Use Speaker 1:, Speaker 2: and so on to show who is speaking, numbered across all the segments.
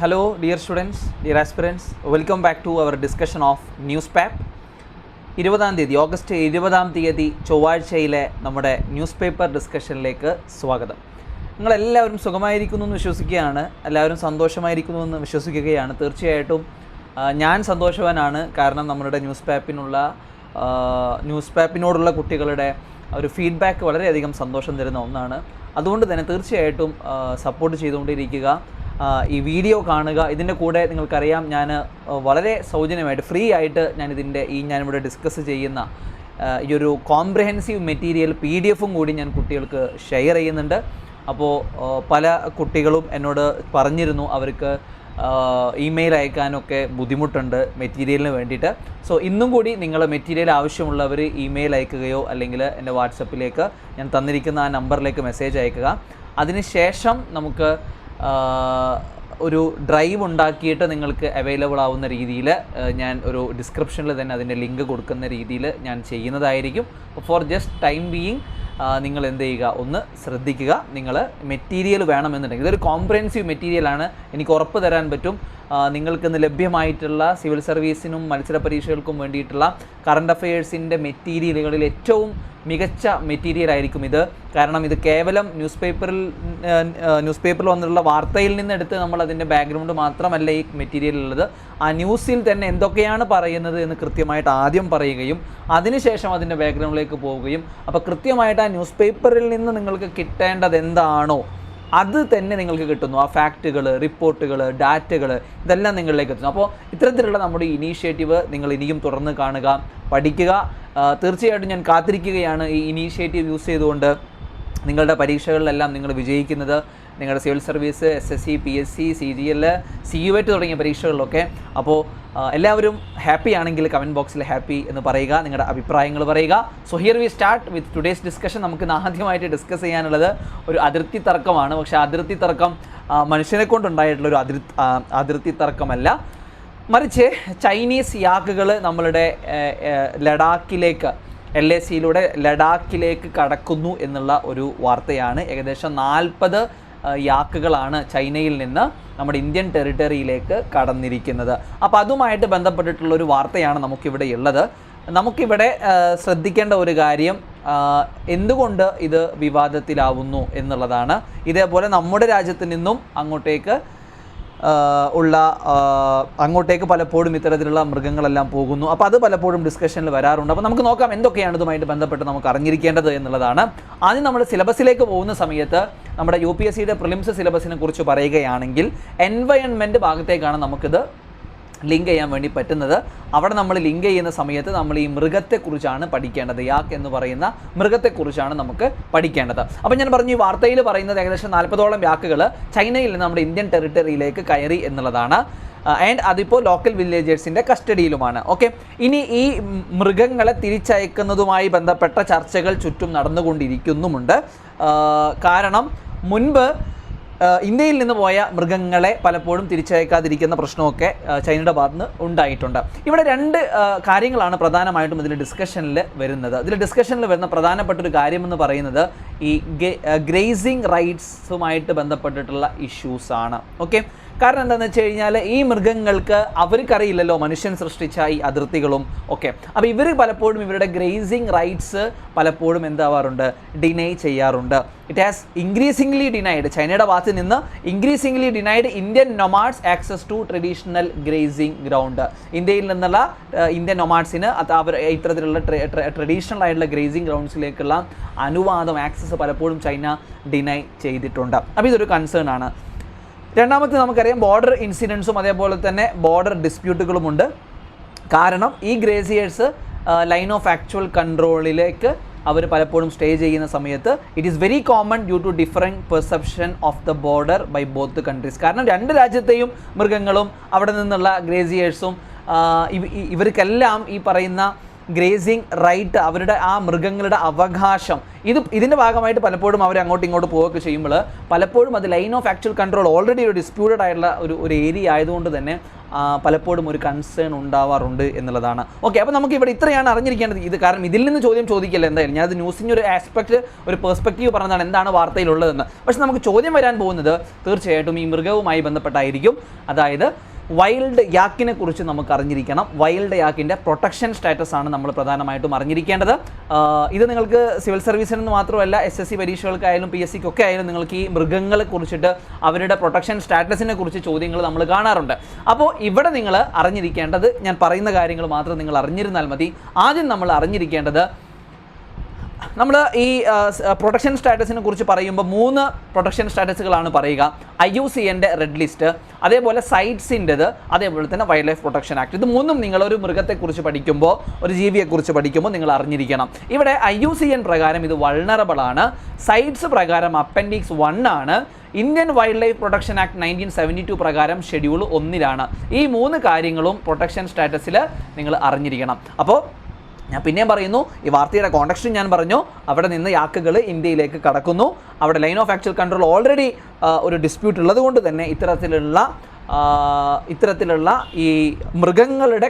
Speaker 1: Hello, dear students, dear aspirants. Welcome back to our discussion of NewsPap. 20-ാം തീയതി August 20-ാം തീയതി ചൊവ്വാഴ്ചയിലെ നമ്മുടെ news paper ഡിസ്കഷനിലേക്ക് സ്വാഗതം. നിങ്ങളെല്ലാവരും സുഖമായിരിക്കുന്നു എന്ന് വിശ്വസിക്കുകയാണ്, എല്ലാവരും സന്തോഷമായിരിക്കുന്നു എന്ന് വിശ്വസിക്കുകയാണ്. തീർച്ചയായിട്ടും ഞാൻ സന്തോഷവാനാണ്. കാരണം നമ്മുടെ ന്യൂസ് പേപ്പിനോടുള്ള കുട്ടികളുടെ ഒരു ഫീഡ്ബാക്ക് വളരെയധികം സന്തോഷം തരുന്ന ഒന്നാണ്. അതുകൊണ്ട് തന്നെ തീർച്ചയായിട്ടും സപ്പോർട്ട് ചെയ്തുകൊണ്ടിരിക്കുക, ഈ വീഡിയോ കാണുക. ഇതിൻ്റെ കൂടെ നിങ്ങൾക്കറിയാം, ഞാൻ വളരെ സൗജന്യമായിട്ട് ഫ്രീ ആയിട്ട് ഞാനിവിടെ ഡിസ്കസ് ചെയ്യുന്ന ഈ ഒരു കോംപ്രിഹെൻസീവ് മെറ്റീരിയൽ PDF-ഉം കൂടി ഞാൻ കുട്ടികൾക്ക് ഷെയർ ചെയ്യുന്നുണ്ട്. അപ്പോൾ പല കുട്ടികളും എന്നോട് പറഞ്ഞിരുന്നു അവർക്ക് ഇമെയിൽ അയക്കാനൊക്കെ ബുദ്ധിമുട്ടുണ്ട് മെറ്റീരിയലിന് വേണ്ടിയിട്ട്. സോ ഇന്നും കൂടി നിങ്ങൾ മെറ്റീരിയൽ ആവശ്യമുള്ളവർ ഇമെയിൽ അയക്കുകയോ അല്ലെങ്കിൽ എൻ്റെ വാട്സപ്പിലേക്ക് ഞാൻ തന്നിരിക്കുന്ന ആ നമ്പറിലേക്ക് മെസ്സേജ് അയക്കുക. അതിനുശേഷം നമുക്ക് ഒരു ഡ്രൈവ് ഉണ്ടാക്കിയിട്ട് നിങ്ങൾക്ക് അവൈലബിൾ ആവുന്ന രീതിയിൽ ഞാൻ ഒരു ഡിസ്ക്രിപ്ഷനിൽ തന്നെ അതിൻ്റെ ലിങ്ക് കൊടുക്കുന്ന രീതിയിൽ ഞാൻ ചെയ്യുന്നതായിരിക്കും. ഫോർ ജസ്റ്റ് ടൈം ബീയിങ് നിങ്ങൾ എന്ത് ചെയ്യുക, ഒന്ന് ശ്രദ്ധിക്കുക. നിങ്ങൾ മെറ്റീരിയൽ വേണമെന്നുണ്ടെങ്കിൽ ഇതൊരു കോംപ്രിഹെൻസീവ് മെറ്റീരിയലാണ്, എനിക്ക് ഉറപ്പ് തരാൻ പറ്റും. നിങ്ങൾക്കിന്ന് ലഭ്യമായിട്ടുള്ള സിവിൽ സർവീസിനും മത്സര പരീക്ഷകൾക്കും വേണ്ടിയിട്ടുള്ള കറണ്ട് അഫയേഴ്സിൻ്റെ മെറ്റീരിയലുകളിൽ ഏറ്റവും മികച്ച മെറ്റീരിയലായിരിക്കും ഇത്. കാരണം ഇത് കേവലം ന്യൂസ് പേപ്പറിൽ വന്നിട്ടുള്ള വാർത്തയിൽ നിന്നെടുത്ത് നമ്മൾ അതിൻ്റെ ബാക്ക്ഗ്രൗണ്ട് മാത്രമല്ല ഈ മെറ്റീരിയൽ ഉള്ളത്. ആ ന്യൂസിൽ തന്നെ എന്തൊക്കെയാണ് പറയുന്നത് എന്ന് കൃത്യമായിട്ട് ആദ്യം പറയുകയും അതിനുശേഷം അതിൻ്റെ ബാക്ക്ഗ്രൗണ്ടിലേക്ക് പോവുകയും, അപ്പോൾ കൃത്യമായിട്ട് ആ ന്യൂസ് പേപ്പറിൽ നിന്ന് നിങ്ങൾക്ക് കിട്ടേണ്ടത് എന്താണോ അത് തന്നെ നിങ്ങൾക്ക് കിട്ടുന്നു. ആ ഫാക്റ്റുകൾ, റിപ്പോർട്ടുകൾ, ഡാറ്റകൾ ഇതെല്ലാം നിങ്ങളിലേക്ക് എത്തുന്നു. അപ്പോൾ ഇത്തരത്തിലുള്ള നമ്മുടെ ഇനീഷ്യേറ്റീവ് നിങ്ങൾ ഇനിയും തുടർന്ന് കാണുക, പഠിക്കുക. തീർച്ചയായിട്ടും ഞാൻ കാത്തിരിക്കുകയാണ് ഈ ഇനീഷ്യേറ്റീവ് യൂസ് ചെയ്തുകൊണ്ട് നിങ്ങളുടെ പരീക്ഷകളിലെല്ലാം നിങ്ങൾ വിജയിക്കുന്നത്. നിങ്ങളുടെ civil service, SSC, PSC, CGL, CUET തുടങ്ങിയ പരീക്ഷകളിലൊക്കെ. അപ്പോൾ എല്ലാവരും ഹാപ്പി ആണെങ്കിൽ കമൻറ്റ് ബോക്സിൽ ഹാപ്പി എന്ന് പറയുക, നിങ്ങളുടെ അഭിപ്രായങ്ങൾ പറയുക. So here we start with today's discussion. നമുക്ക് ആദ്യമായിട്ട് ഡിസ്കസ് ചെയ്യാനുള്ളത് ഒരു അതിർത്തി തർക്കമാണ്. പക്ഷേ അതിർത്തി തർക്കം മനുഷ്യനെ കൊണ്ടുണ്ടായിട്ടുള്ളൊരു അതിർത്തി തർക്കമല്ല, മറിച്ച് ചൈനീസ് യാക്കുകൾ നമ്മളുടെ ലഡാക്കിലേക്ക്, LACയിലൂടെ ലഡാക്കിലേക്ക് കടക്കുന്നു എന്നുള്ള ഒരു വാർത്തയാണ്. ഏകദേശം 40 യാക്കുകളാണ് ചൈനയിൽ നിന്ന് നമ്മുടെ ഇന്ത്യൻ ടെറിട്ടറിയിലേക്ക് കടന്നിരിക്കുന്നത്. അപ്പോൾ അതുമായിട്ട് ബന്ധപ്പെട്ടിട്ടുള്ളൊരു വാർത്തയാണ് നമുക്കിവിടെ ഉള്ളത്. നമുക്കിവിടെ ശ്രദ്ധിക്കേണ്ട ഒരു കാര്യം, എന്തുകൊണ്ട് ഇത് വിവാദത്തിലാവുന്നു എന്നുള്ളതാണ്. ഇതേപോലെ നമ്മുടെ രാജ്യത്ത് നിന്നും അങ്ങോട്ടേക്ക് പലപ്പോഴും ഇത്തരത്തിലുള്ള മൃഗങ്ങളെല്ലാം പോകുന്നു. അപ്പോൾ അത് പലപ്പോഴും ഡിസ്കഷനിൽ വരാറുണ്ട്. അപ്പോൾ നമുക്ക് നോക്കാം എന്തൊക്കെയാണ് ഇതുമായിട്ട് ബന്ധപ്പെട്ട് നമുക്ക് അറിഞ്ഞിരിക്കേണ്ടത് എന്നുള്ളതാണ്. ആദ്യം നമ്മൾ സിലബസിലേക്ക് പോകുന്ന സമയത്ത് നമ്മുടെ UPSCയുടെ പ്രിലിംസ് സിലബസിനെ കുറിച്ച് പറയുകയാണെങ്കിൽ എൻവയൺമെൻറ്റ് ഭാഗത്തേക്കാണ് നമുക്കിത് ലിങ്ക് ചെയ്യാൻ വേണ്ടി പറ്റുന്നത്. അവിടെ നമ്മൾ ലിങ്ക് ചെയ്യുന്ന സമയത്ത് നമ്മൾ ഈ മൃഗത്തെക്കുറിച്ചാണ് പഠിക്കേണ്ടത്. യാക്ക് എന്ന് പറയുന്ന മൃഗത്തെക്കുറിച്ചാണ് നമുക്ക് പഠിക്കേണ്ടത്. അപ്പോൾ ഞാൻ പറഞ്ഞു, ഈ വാർത്തയിൽ പറയുന്നത് ഏകദേശം 40ഓളം യാക്കുകൾ ചൈനയിൽ നിന്ന് നമ്മുടെ ഇന്ത്യൻ ടെറിട്ടറിയിലേക്ക് കയറി എന്നുള്ളതാണ്. ആൻഡ് അതിപ്പോൾ ലോക്കൽ വില്ലേജേഴ്സിൻ്റെ കസ്റ്റഡിയിലുമാണ്. ഓക്കെ, ഇനി ഈ മൃഗങ്ങളെ തിരിച്ചയക്കുന്നതുമായി ബന്ധപ്പെട്ട ചർച്ചകൾ ചുറ്റും നടന്നുകൊണ്ടിരിക്കുന്നുമുണ്ട്. കാരണം മുൻപ് ഇന്ത്യയിൽ നിന്ന് പോയ മൃഗങ്ങളെ പലപ്പോഴും തിരിച്ചയക്കാതിരിക്കുന്ന പ്രശ്നമൊക്കെ ചൈനയുടെ ഭാഗത്ത് നിന്ന് ഉണ്ടായിട്ടുണ്ട്. ഇവിടെ 2 കാര്യങ്ങളാണ് പ്രധാനമായിട്ടും ഇതിൽ ഡിസ്കഷനിൽ വരുന്നത്. വരുന്ന പ്രധാനപ്പെട്ട ഒരു കാര്യമെന്ന് പറയുന്നത് ഈ ഗ്രേസിങ് റൈറ്റ്സുമായിട്ട് ബന്ധപ്പെട്ടിട്ടുള്ള ഇഷ്യൂസാണ്. ഓക്കെ, കാരണം എന്താണെന്ന് വെച്ച് കഴിഞ്ഞാൽ ഈ മൃഗങ്ങൾക്ക് അവർക്കറിയില്ലല്ലോ മനുഷ്യൻ സൃഷ്ടിച്ച ഈ അതിർത്തികളും ഒക്കെ. അപ്പോൾ ഇവർ പലപ്പോഴും ഇവരുടെ ഗ്രേസിങ് റൈറ്റ്സ് പലപ്പോഴും എന്താവാറുണ്ട്, ഡിനൈ ചെയ്യാറുണ്ട്. ഇറ്റ് ഹാസ് ഇൻക്രീസിംഗ്ലി ഡിനൈഡ്, ചൈനയുടെ ഭാഗത്ത് നിന്ന് increasingly denied Indian nomads access to traditional grazing ground. ഇന്ത്യയിൽ നിന്നുള്ള ഇന്ത്യൻ നൊമാഡ്സിന് അവർ ഇത്തരത്തിലുള്ള ട്രഡീഷണൽ ആയിട്ടുള്ള ഗ്രേസിംഗ് ഗ്രൗണ്ട്സിലേക്കുള്ള അനുവാദം, ആക്സസ് പലപ്പോഴും ചൈന ഡിനൈ ചെയ്തിട്ടുണ്ട്. അപ്പോൾ ഇതൊരു കൺസേൺ ആണ്. രണ്ടാമത്തെ നമുക്കറിയാം, ബോർഡർ ഇൻസിഡൻസും അതേപോലെ തന്നെ ബോർഡർ ഡിസ്പ്യൂട്ടുകളുമുണ്ട്. കാരണം ഈ ഗ്രേസിയേഴ്സ് ലൈൻ ഓഫ് ആക്ച്വൽ കൺട്രോളിലേക്ക് അവർ പലപ്പോഴും സ്റ്റേ ചെയ്യുന്ന സമയത്ത് it is very common due to different perception of the border by both the countries. കാരണം 2 രാജ്യത്തെയും മൃഗങ്ങളും അവിടെ നിന്നുള്ള ഗ്രേസിയേഴ്സും ഇവർക്കെല്ലാം ഈ പറയുന്ന ഗ്രേസിംഗ് റൈറ്റ്, അവരുടെ ആ മൃഗങ്ങളുടെ അവകാശം, ഇതിൻ്റെ ഭാഗമായിട്ട് പലപ്പോഴും അവർ അങ്ങോട്ടും ഇങ്ങോട്ട് പോവുകയൊക്കെ ചെയ്യുമ്പോൾ പലപ്പോഴും അത് line of actual control already ഒരു ഡിസ്പ്യൂട്ടഡ് ആയിട്ടുള്ള ഒരു ഏരിയ ആയതുകൊണ്ട് തന്നെ പലപ്പോഴും ഒരു കൺസേൺ ഉണ്ടാവാറുണ്ട് എന്നുള്ളതാണ്. ഓക്കെ, അപ്പോൾ നമുക്ക് ഇവിടെ ഇത്രയാണ് അറിഞ്ഞിരിക്കേണ്ടത്. ഇത് കാരണം ഇതിൽ നിന്ന് ചോദ്യം ചോദിക്കില്ല എന്തായാലും. ഞാനത് ന്യൂസിൻ്റെ ഒരു ആസ്പെക്ട്, ഒരു പെർസ്പെക്റ്റീവ് പറഞ്ഞതാണ് എന്താണ് വാർത്തയിലുള്ളതെന്ന്. പക്ഷെ നമുക്ക് ചോദ്യം വരാൻ പോകുന്നത് തീർച്ചയായിട്ടും ഈ മൃഗവുമായി ബന്ധപ്പെട്ടായിരിക്കും. അതായത് വൈൽഡ് യാക്കിനെ കുറിച്ച് നമുക്ക് അറിഞ്ഞിരിക്കണം. വൈൽഡ് യാക്കിൻ്റെ പ്രൊട്ടക്ഷൻ സ്റ്റാറ്റസ് ആണ് നമ്മൾ പ്രധാനമായിട്ടും അറിഞ്ഞിരിക്കേണ്ടത്. ഇത് നിങ്ങൾക്ക് സിവിൽ സർവീസിന് മാത്രമല്ല SSC പരീക്ഷകൾക്കായാലും PSCക്കൊക്കെ ആയാലും നിങ്ങൾക്ക് ഈ മൃഗങ്ങളെ കുറിച്ചിട്ട് അവരുടെ പ്രൊട്ടക്ഷൻ സ്റ്റാറ്റസിനെ കുറിച്ച് ചോദ്യങ്ങൾ നമ്മൾ കാണാറുണ്ട്. അപ്പോൾ ഇവിടെ നിങ്ങൾ അറിഞ്ഞിരിക്കേണ്ടത്, ഞാൻ പറയുന്ന കാര്യങ്ങൾ മാത്രം നിങ്ങൾ അറിഞ്ഞിരുന്നാൽ മതി. ആദ്യം നമ്മൾ അറിഞ്ഞിരിക്കേണ്ടത്, നമ്മൾ ഈ പ്രൊട്ടക്ഷൻ സ്റ്റാറ്റസിനെ കുറിച്ച് പറയുമ്പോൾ 3 പ്രൊട്ടക്ഷൻ സ്റ്റാറ്റസുകളാണ് പറയുക. IUCNൻ്റെ റെഡ് ലിസ്റ്റ്, അതേപോലെ സൈറ്റ്സിൻ്റെത്, അതേപോലെ തന്നെ വൈൽഡ് ലൈഫ് പ്രൊട്ടക്ഷൻ ആക്ട്. ഇത് 3ഉം നിങ്ങളൊരു മൃഗത്തെക്കുറിച്ച് പഠിക്കുമ്പോൾ, ഒരു ജീവിയെക്കുറിച്ച് പഠിക്കുമ്പോൾ നിങ്ങൾ അറിഞ്ഞിരിക്കണം. ഇവിടെ IUCN പ്രകാരം ഇത് വൾണറബിൾ ആണ്. സൈറ്റ്സ് പ്രകാരം അപ്പൻഡിക്സ് 1 ആണ്. Indian wild life protection act 1972 പ്രകാരം ഷെഡ്യൂൾ 1-ലാണ്. ഈ 3 കാര്യങ്ങളും പ്രൊട്ടക്ഷൻ സ്റ്റാറ്റസിൽ നിങ്ങൾ അറിഞ്ഞിരിക്കണം. അപ്പോൾ ഞാൻ പിന്നെയും പറയുന്നു, ഈ വാർത്തയുടെ കോണ്ടക്സ്റ്റ് ഞാൻ പറഞ്ഞു. അവിടെ നിന്ന് യാക്കുകൾ ഇന്ത്യയിലേക്ക് കടക്കുന്നു. അവിടെ line of actual control already ഒരു ഡിസ്പ്യൂട്ട് ഉള്ളത് കൊണ്ട് തന്നെ ഇത്തരത്തിലുള്ള ഈ മൃഗങ്ങളുടെ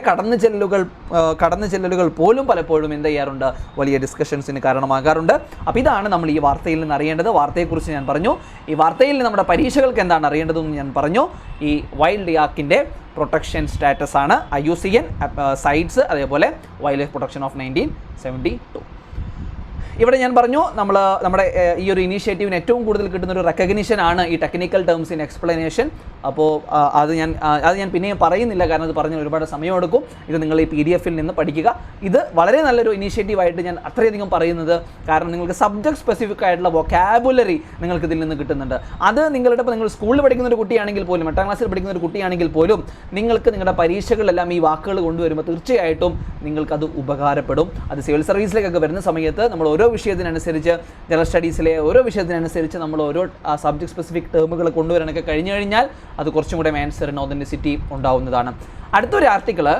Speaker 1: കടന്നുചെല്ലലുകൾ പോലും പലപ്പോഴും എന്ത് ചെയ്യാറുണ്ട്, വലിയ ഡിസ്കഷൻസിന് കാരണമാകാറുണ്ട്. അപ്പോൾ ഇതാണ് നമ്മൾ ഈ വാർത്തയിൽ നിന്ന് അറിയേണ്ടത്. വാർത്തയെക്കുറിച്ച് ഞാൻ പറഞ്ഞു. ഈ വാർത്തയിൽ നമ്മുടെ പരീക്ഷകൾക്ക് എന്താണ് അറിയേണ്ടതെന്ന് ഞാൻ പറഞ്ഞു. ഈ വൈൽഡ് യാക്കിൻ്റെ പ്രൊട്ടക്ഷൻ സ്റ്റാറ്റസ് ആണ് IUCN, സൈറ്റ്സ്, അതേപോലെ വൈൽഡ് ലൈഫ് പ്രൊട്ടക്ഷൻ ഓഫ് 1972. ഇവിടെ ഞാൻ പറഞ്ഞു, നമ്മുടെ ഈ ഒരു ഇനീഷ്യേറ്റീവിന് ഏറ്റവും കൂടുതൽ കിട്ടുന്ന ഒരു റെക്കഗ്നിഷൻ ആണ് ഈ ടെക്നിക്കൽ ടേംസ് ഇൻ എക്സ്പ്ലനേഷൻ. അപ്പോൾ അത് ഞാൻ പിന്നെയും പറയുന്നില്ല, കാരണം അത് പറഞ്ഞാൽ ഒരുപാട് സമയമെടുക്കും. ഇത് നിങ്ങൾ ഈ PDF-ൽ നിന്ന് പഠിക്കുക. ഇത് വളരെ നല്ലൊരു ഇനീഷ്യേറ്റീവായിട്ട് ഞാൻ അത്രയധികം പറയുന്നത് കാരണം നിങ്ങൾക്ക് സബ്ജക്ട് സ്പെസിഫിക് ആയിട്ടുള്ള വൊക്കാബുലറി നിങ്ങൾക്ക് ഇതിൽ നിന്ന് കിട്ടുന്നുണ്ട്. അത് നിങ്ങൾ സ്കൂളിൽ പഠിക്കുന്ന ഒരു കുട്ടിയാണെങ്കിൽ പോലും, 8ാം ക്ലാസ്സിൽ പഠിക്കുന്ന ഒരു കുട്ടിയാണെങ്കിൽ പോലും നിങ്ങൾക്ക് നിങ്ങളുടെ പരീക്ഷകളിലെല്ലാം ഈ വാക്കുകൾ കൊണ്ടുവരുമ്പോൾ തീർച്ചയായിട്ടും നിങ്ങൾക്കത് ഉപകാരപ്പെടും. അത് സിവിൽ സർവീസിലേക്കൊക്കെ വരുന്ന സമയത്ത് നമ്മൾ ഓരോ വിഷയത്തിനനുസരിച്ച്, ജനറൽ സ്റ്റഡീസിലെ ഓരോ വിഷയത്തിനനുസരിച്ച് നമ്മൾ ഓരോ സബ്ജക്ട് സ്പെസിഫിക് ടേമുകൾ കൊണ്ടുവരാനൊക്കെ കഴിഞ്ഞു കഴിഞ്ഞാൽ അത് കുറച്ചും കൂടെ ആൻസറിന് ഒതൻറ്റിസിറ്റി ഉണ്ടാവുന്നതാണ്. അടുത്തൊരു ആർട്ടിക്കിള്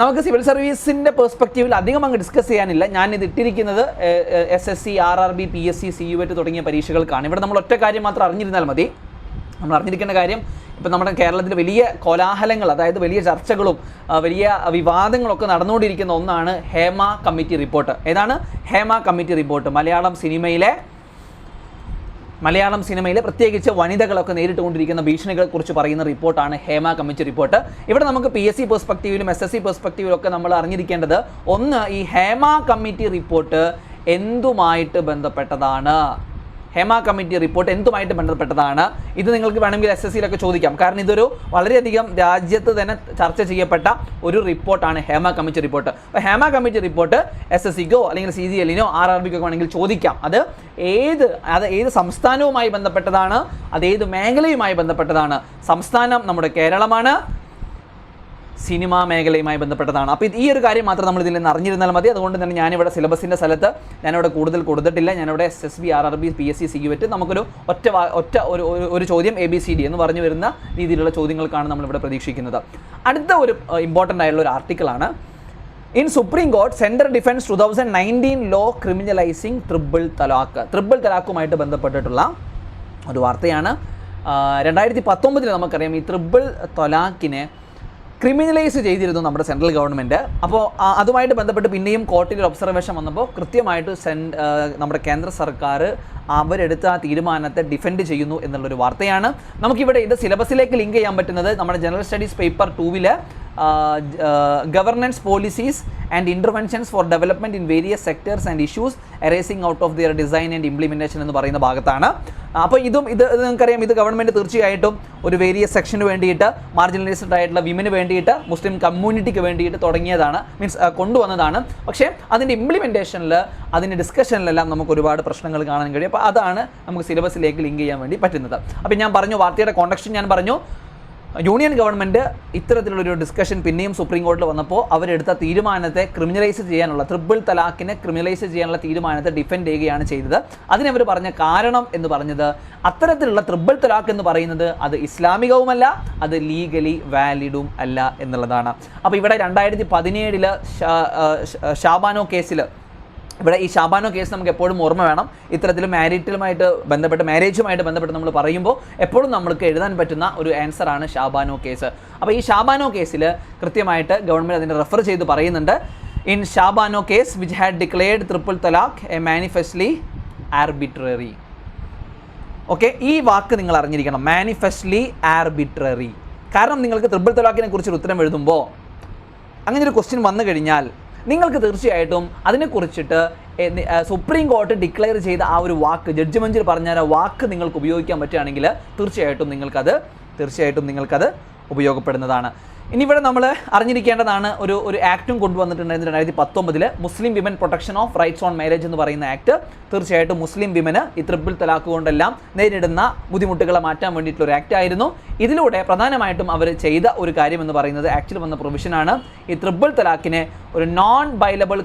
Speaker 1: നമുക്ക് സിവിൽ സർവീസിൻ്റെ പെർസ്പെക്റ്റീവിൽ അധികം അങ്ങ് ഡിസ്കസ് ചെയ്യാനില്ല. ഞാനിത് ഇട്ടിരിക്കുന്നത് SSC, RRB, PSC, CUET തുടങ്ങിയ പരീക്ഷകൾക്കാണ്. ഇവിടെ നമ്മൾ ഒറ്റ കാര്യം മാത്രം അറിഞ്ഞിരുന്നാൽ മതി. നമ്മൾ അറിഞ്ഞിരിക്കേണ്ട കാര്യം, ഇപ്പം നമ്മുടെ കേരളത്തിൽ വലിയ കോലാഹലങ്ങൾ, അതായത് വലിയ ചർച്ചകളും വലിയ വിവാദങ്ങളൊക്കെ നടന്നുകൊണ്ടിരിക്കുന്ന ഒന്നാണ് ഹേമ കമ്മിറ്റി റിപ്പോർട്ട്. ഏതാണ് ഹേമ കമ്മിറ്റി റിപ്പോർട്ട്? മലയാളം സിനിമയിലെ പ്രത്യേകിച്ച് വനിതകളൊക്കെ നേരിട്ടുകൊണ്ടിരിക്കുന്ന ഭീഷണികളെക്കുറിച്ച് പറയുന്ന റിപ്പോർട്ടാണ് ഹേമ കമ്മിറ്റി റിപ്പോർട്ട്. ഇവിടെ നമുക്ക് PSC പെർസ്പെക്റ്റീവിലും SSC പെർസ്പെക്റ്റീവിലും ഒക്കെ നമ്മൾ അറിഞ്ഞിരിക്കേണ്ടത്, ഒന്ന്, ഈ ഹേമ കമ്മിറ്റി റിപ്പോർട്ട് എന്തുമായിട്ട് ബന്ധപ്പെട്ടതാണ്? ഹേമ കമ്മിറ്റി റിപ്പോർട്ട് എന്തുമായിട്ട് ബന്ധപ്പെട്ടതാണ്? ഇത് നിങ്ങൾക്ക് വേണമെങ്കിൽ SSCയിലൊക്കെ ചോദിക്കാം. കാരണം ഇതൊരു വളരെയധികം രാജ്യത്ത് തന്നെ ചർച്ച ചെയ്യപ്പെട്ട ഒരു റിപ്പോർട്ടാണ് ഹേമ കമ്മിറ്റി റിപ്പോർട്ട്. അപ്പോൾ ഹേമ കമ്മിറ്റി റിപ്പോർട്ട് SSCക്കോ അല്ലെങ്കിൽ CGLനോ RRBക്കോ വേണമെങ്കിൽ ചോദിക്കാം. അത് ഏത് സംസ്ഥാനവുമായി ബന്ധപ്പെട്ടതാണ്? അത് ഏത് മേഖലയുമായി ബന്ധപ്പെട്ടതാണ്? സംസ്ഥാനം നമ്മുടെ കേരളമാണ്. സിനിമാ മേഖലയുമായി ബന്ധപ്പെട്ടതാണ്. അപ്പോൾ ഈ ഒരു കാര്യം മാത്രം നമ്മൾ ഇതിൽ നിന്ന് അറിഞ്ഞിരുന്നാൽ മതി. അതുകൊണ്ട് തന്നെ ഞാനിവിടെ സിലബസിൻ്റെ സ്ഥലത്ത് ഞാനിവിടെ കൂടുതൽ കൊടുത്തിട്ടില്ല. ഞാനിവിടെ SSB, RRB, PSC, CUET നമുക്കൊരു ഒരു ചോദ്യം ABCD എന്ന് പറഞ്ഞു വരുന്ന രീതിയിലുള്ള ചോദ്യങ്ങൾക്കാണ് നമ്മളിവിടെ പ്രതീക്ഷിക്കുന്നത്. അടുത്ത ഒരു ഇമ്പോർട്ടൻ്റ് ആയിട്ടുള്ള ഒരു ആർട്ടിക്കിളാണ്, in supreme court central defends 2019 law criminalising triple തലാഖുമായിട്ട് ബന്ധപ്പെട്ടിട്ടുള്ള ഒരു വാർത്തയാണ്. 2019 നമുക്കറിയാം ഈ ട്രിപ്പിൾ തലാഖിനെ ക്രിമിനലൈസ് ചെയ്തിരുന്നു നമ്മുടെ സെൻട്രൽ ഗവൺമെൻറ്. അപ്പോൾ അതുമായിട്ട് ബന്ധപ്പെട്ട് പിന്നെയും കോർട്ടിൽ ഒരു ഒബ്സർവേഷൻ വന്നപ്പോൾ കൃത്യമായിട്ട് നമ്മുടെ കേന്ദ്ര സർക്കാർ അവരെടുത്ത ആ തീരുമാനത്തെ ഡിഫെൻഡ് ചെയ്യുന്നു എന്നുള്ളൊരു വാർത്തയാണ്. നമുക്കിവിടെ ഇത് സിലബസിലേക്ക് ലിങ്ക് ചെയ്യാൻ പറ്റുന്നത് നമ്മുടെ ജനറൽ സ്റ്റഡീസ് പേപ്പർ 2-ൽ governance policies and interventions for development in various sectors and issues arising out of their design and implementation എന്ന് പറയുന്ന ഭാഗത്താണ്. അപ്പോൾ ഇത് നിങ്ങൾക്കറിയാം, ഇത് ഗവൺമെൻറ് തീർച്ചയായിട്ടും ഒരു വേരിയസ് സെക്ഷന് വേണ്ടിയിട്ട്, മാർജിനലൈസ്ഡ് ആയിട്ടുള്ള വിമന് വേണ്ടിയിട്ട്, മുസ്ലിം കമ്മ്യൂണിറ്റിക്ക് വേണ്ടിയിട്ട് തുടങ്ങിയതാണ്, കൊണ്ടുവന്നതാണ്. പക്ഷേ അതിൻ്റെ ഇംപ്ലിമെൻറ്റേഷനിൽ, അതിൻ്റെ ഡിസ്കഷനിലെല്ലാം നമുക്ക് ഒരുപാട് പ്രശ്നങ്ങൾ കാണാൻ കഴിയും. അപ്പോൾ അതാണ് നമുക്ക് സിലബസിലേക്ക് ലിങ്ക് ചെയ്യാൻ വേണ്ടി പറ്റുന്നത്. അപ്പോൾ ഞാൻ പറഞ്ഞു, വാർത്തയുടെ കോണ്ടക്സ്റ്റ് ഞാൻ പറഞ്ഞു. യൂണിയൻ ഗവൺമെൻറ് ഇത്തരത്തിലുള്ളൊരു ഡിസ്കഷൻ പിന്നെയും സുപ്രീം കോടതിയിൽ വന്നപ്പോൾ അവരെടുത്ത തീരുമാനത്തെ ക്രിമിനലൈസ് ചെയ്യാനുള്ള, ട്രിപ്പിൾ തലാഖിനെ ക്രിമിനലൈസ് ചെയ്യാനുള്ള തീരുമാനത്തെ ഡിഫെൻഡ് ചെയ്യുകയാണ് ചെയ്തത്. അതിനവർ പറഞ്ഞ കാരണം എന്ന് പറഞ്ഞത്, അത്തരത്തിലുള്ള ട്രിപ്പിൾ തലാഖ് എന്ന് പറയുന്നത് അത് ഇസ്ലാമികവുമല്ല, അത് ലീഗലി വാലിഡും അല്ല എന്നുള്ളതാണ്. അപ്പോൾ ഇവിടെ 2017 ഷാബാനോ കേസിൽ ഇവിടെ ഈ ഷാബാനോ കേസ് നമുക്ക് എപ്പോഴും ഓർമ്മ വേണം. ഇത്തരത്തിൽ മാരേജുമായിട്ട് ബന്ധപ്പെട്ട് നമ്മൾ പറയുമ്പോൾ എപ്പോഴും നമ്മൾക്ക് എഴുതാൻ പറ്റുന്ന ഒരു ആൻസറാണ് ഷാബാനോ കേസ്. അപ്പോൾ ഈ ഷാബാനോ കേസിൽ കൃത്യമായിട്ട് ഗവൺമെൻറ് അതിനെ റെഫർ ചെയ്ത് പറയുന്നുണ്ട്. In Shah Bano case which had declared triple talaq a manifestly arbitrary. Okay, ഈ വാക്ക് നിങ്ങൾ അറിഞ്ഞിരിക്കണം, മാനിഫെസ്റ്റ്ലി ആർബിട്രറി. കാരണം നിങ്ങൾക്ക് ട്രിപ്പിൾ തലാഖിനെ കുറിച്ചൊരു ഉത്തരം എഴുതുമ്പോൾ അങ്ങനെ ഒരു ക്വസ്റ്റ്യൻ വന്നു കഴിഞ്ഞാൽ നിങ്ങൾക്ക് തീർച്ചയായിട്ടും അതിനെക്കുറിച്ചിട്ട് സുപ്രീം കോടതി ഡിക്ലെയർ ചെയ്ത ആ ഒരു വാക്ക്, ജഡ്ജ്മെൻറ്റിൽ പറഞ്ഞ ആ വാക്ക് നിങ്ങൾക്ക് ഉപയോഗിക്കാൻ പറ്റുകയാണെങ്കിൽ തീർച്ചയായിട്ടും നിങ്ങൾക്കത് ഉപയോഗപ്പെടുന്നതാണ്. ഇനി ഇവിടെ നമ്മൾ അറിഞ്ഞിരിക്കേണ്ടതാണ്, ഒരു ആക്റ്റും കൊണ്ടുവന്നിട്ടുണ്ടായിരുന്നു 2019 മുസ്ലിം women protection of rights on marriage എന്ന് പറയുന്ന ആക്ട്. തീർച്ചയായിട്ടും മുസ്ലിം വിമന് ഈ ട്രിപ്പിൾ തലാഖ് കൊണ്ടെല്ലാം നേരിടുന്ന ബുദ്ധിമുട്ടുകളെ മാറ്റാൻ വേണ്ടിയിട്ടുള്ള ഒരു ആക്ട് ആയിരുന്നു. ഇതിലൂടെ പ്രധാനമായിട്ടും അവർ ചെയ്ത ഒരു കാര്യം എന്ന് പറയുന്നത് ആക്റ്റിൽ വന്ന പ്രൊവിഷനാണ് ഈ ട്രിപ്പിൾ തലാഖിനെ ഒരു നോൺ ബൈലബിൾ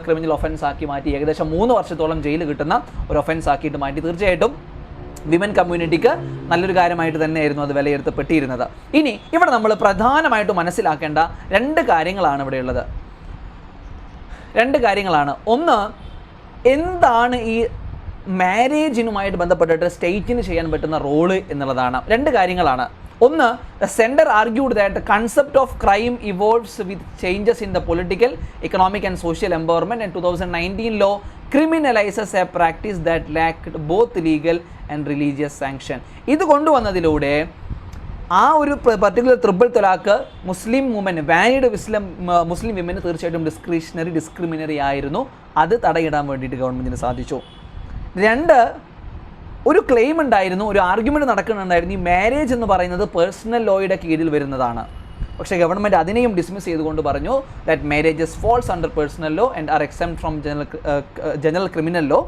Speaker 1: ക്രിമിനൽ ഒഫൻസ് ആക്കി മാറ്റി. ഏകദേശം 3 വർഷത്തോളം ജയിൽ കിട്ടുന്ന ഒരു ഒഫൻസ് ആക്കിയിട്ട് മാറ്റി. തീർച്ചയായിട്ടും വിമൻ കമ്മ്യൂണിറ്റിക്ക് നല്ലൊരു കാര്യമായിട്ട് തന്നെയായിരുന്നു അത് വിലയിരുത്തപ്പെട്ടിരുന്നത്. ഇനി ഇവിടെ നമ്മൾ പ്രധാനമായിട്ട് മനസ്സിലാക്കേണ്ട 2 കാര്യങ്ങളാണ് ഇവിടെയുള്ളത്. 2 കാര്യങ്ങളാണ്. ഒന്ന്, എന്താണ് ഈ മാരേജിനുമായിട്ട് ബന്ധപ്പെട്ടിട്ട് സ്റ്റേറ്റിന് ചെയ്യാൻ പറ്റുന്ന റോള് എന്നുള്ളതാണ്. 2 കാര്യങ്ങളാണ്. ഒന്ന്, the centre argued that the concept of crime evolves with changes in the political, economic and social empowerment. And 2019 law criminalizes a practice that lacked both legal and religious sanction. ഇത് കൊണ്ടുവന്നതിലൂടെ ആ ഒരു particular triple തലാഖ് മുസ്ലിം വുമന്, valid മുസ്ലിം women തീർച്ചയായിട്ടും ഡിസ്ക്രിമിനറി ആയിരുന്നു. അത് തടയിടാൻ വേണ്ടിയിട്ട് ഗവൺമെൻറ്റിന് സാധിച്ചു. 2, ഒരു ക്ലെയിം ഉണ്ടായിരുന്നു, ഒരു ആർഗ്യുമെൻറ്റ് നടക്കുന്നുണ്ടായിരുന്നു, ഈ മാരേജ് എന്ന് പറയുന്നത് പേഴ്സണൽ ലോയുടെ കീഴിൽ വരുന്നതാണ്. പക്ഷേ ഗവൺമെൻറ് അതിനെയും ഡിസ്മിസ് ചെയ്തുകൊണ്ട് പറഞ്ഞു that marriages falls under personal law and are exempt from general criminal law,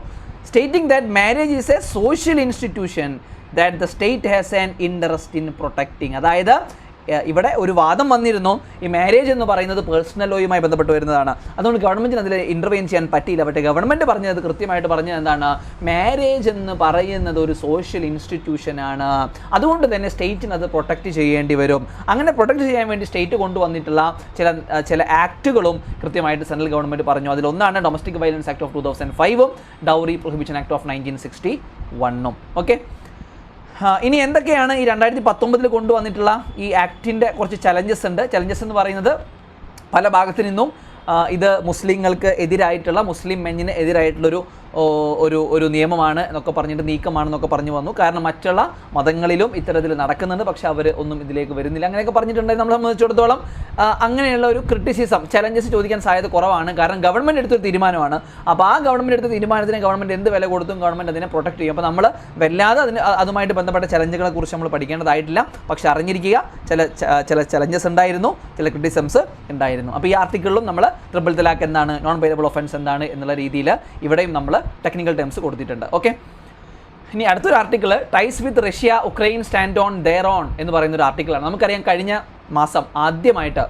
Speaker 1: stating that marriage is a social institution that the state has an interest in protecting. അതായത് ഇവിടെ ഒരു വാദം വന്നിരുന്നു, ഈ മാരേജ് എന്ന് പറയുന്നത് പേഴ്സണൽ ലോയുമായി ബന്ധപ്പെട്ട് വരുന്നതാണ്, അതുകൊണ്ട് ഗവൺമെൻറ്റിന് അതിൽ ഇൻ്റർവെയിൻ ചെയ്യാൻ പറ്റിയില്ല. പക്ഷേ ഗവൺമെൻറ് പറഞ്ഞത് കൃത്യമായിട്ട് പറഞ്ഞത് എന്താണ്, മാരേജ് എന്ന് പറയുന്നത് ഒരു സോഷ്യൽ ഇൻസ്റ്റിറ്റ്യൂഷനാണ്, അതുകൊണ്ട് തന്നെ സ്റ്റേറ്റിന് അത് പ്രൊട്ടക്റ്റ് ചെയ്യേണ്ടി വരും. അങ്ങനെ പ്രൊട്ടക്റ്റ് ചെയ്യാൻ വേണ്ടി സ്റ്റേറ്റ് കൊണ്ടുവന്നിട്ടുള്ള ചില ആക്റ്റുകളും കൃത്യമായിട്ട് സെൻട്രൽ ഗവൺമെൻറ് പറഞ്ഞു. അതിലൊന്നാണ് domestic violence act of 2005 dowry prohibition act of 1961. Okay, ഇനി എന്തൊക്കെയാണ് ഈ 2019 കൊണ്ടുവന്നിട്ടുള്ള ഈ ആക്ടിൻ്റെ കുറച്ച് ചലഞ്ചസ് ഉണ്ട്. ചലഞ്ചസ് എന്ന് പറയുന്നത് പല ഭാഗത്തു നിന്നും ഇത് മുസ്ലിങ്ങൾക്ക് എതിരായിട്ടുള്ള, മുസ്ലിം മെന്നിന് എതിരായിട്ടുള്ളൊരു ഒരു നിയമമാണ് എന്നൊക്കെ പറഞ്ഞിട്ട് നീക്കമാണെന്നൊക്കെ പറഞ്ഞു വന്നു. കാരണം മറ്റുള്ള മതങ്ങളിലും ഇത്തരത്തിൽ നടക്കുന്നുണ്ട്, പക്ഷേ അവർ ഒന്നും ഇതിലേക്ക് വരുന്നില്ല, അങ്ങനെയൊക്കെ പറഞ്ഞിട്ടുണ്ടെങ്കിൽ നമ്മളെ സംബന്ധിച്ചിടത്തോളം അങ്ങനെയുള്ള ഒരു ക്രിറ്റിസിസം, ചലഞ്ചസ് ചോദിക്കാൻ സാധ്യത കുറവാണ്. കാരണം ഗവൺമെൻറ് എടുത്തൊരു തീരുമാനമാണ്. അപ്പോൾ ആ ഗവൺമെൻറ് എടുത്ത തീരുമാനത്തിന് ഗവൺമെൻറ് എന്ത് വില കൊടുത്തും ഗവൺമെൻറ് അതിനെ പ്രൊട്ടക്ട് ചെയ്യും. അപ്പോൾ നമ്മൾ വല്ലാതെ അതുമായിട്ട് ബന്ധപ്പെട്ട ചലഞ്ചുകളെ കുറിച്ച് നമ്മൾ പഠിക്കേണ്ടതായിട്ടില്ല. പക്ഷേ അറിഞ്ഞിരിക്കുക, ചില ചലഞ്ചസ് ഉണ്ടായിരുന്നു, ചില ക്രിറ്റിസിസംസ് ഉണ്ടായിരുന്നു. അപ്പോൾ ഈ ആർട്ടിക്കിളിലും നമ്മൾ ട്രിപ്പിൾ തലാഖ് എന്താണ്, നോൺ ബൈലബിൾ ഒഫൻസ് എന്താണ് എന്നുള്ള രീതിയിൽ ഇവിടെയും നമ്മൾ ടെക്നിക്കൽ ടേംസ് കൊടുത്തിട്ടുണ്ട്. ഓക്കെ, ഇനി അടുത്തൊരു article ties with Russia Ukraine stand on their own എന്ന് പറയുന്ന ഒരു ആർട്ടിക്കിളാണ്. നമുക്കറിയാം, കഴിഞ്ഞ മാസം ആദ്യമായിട്ട്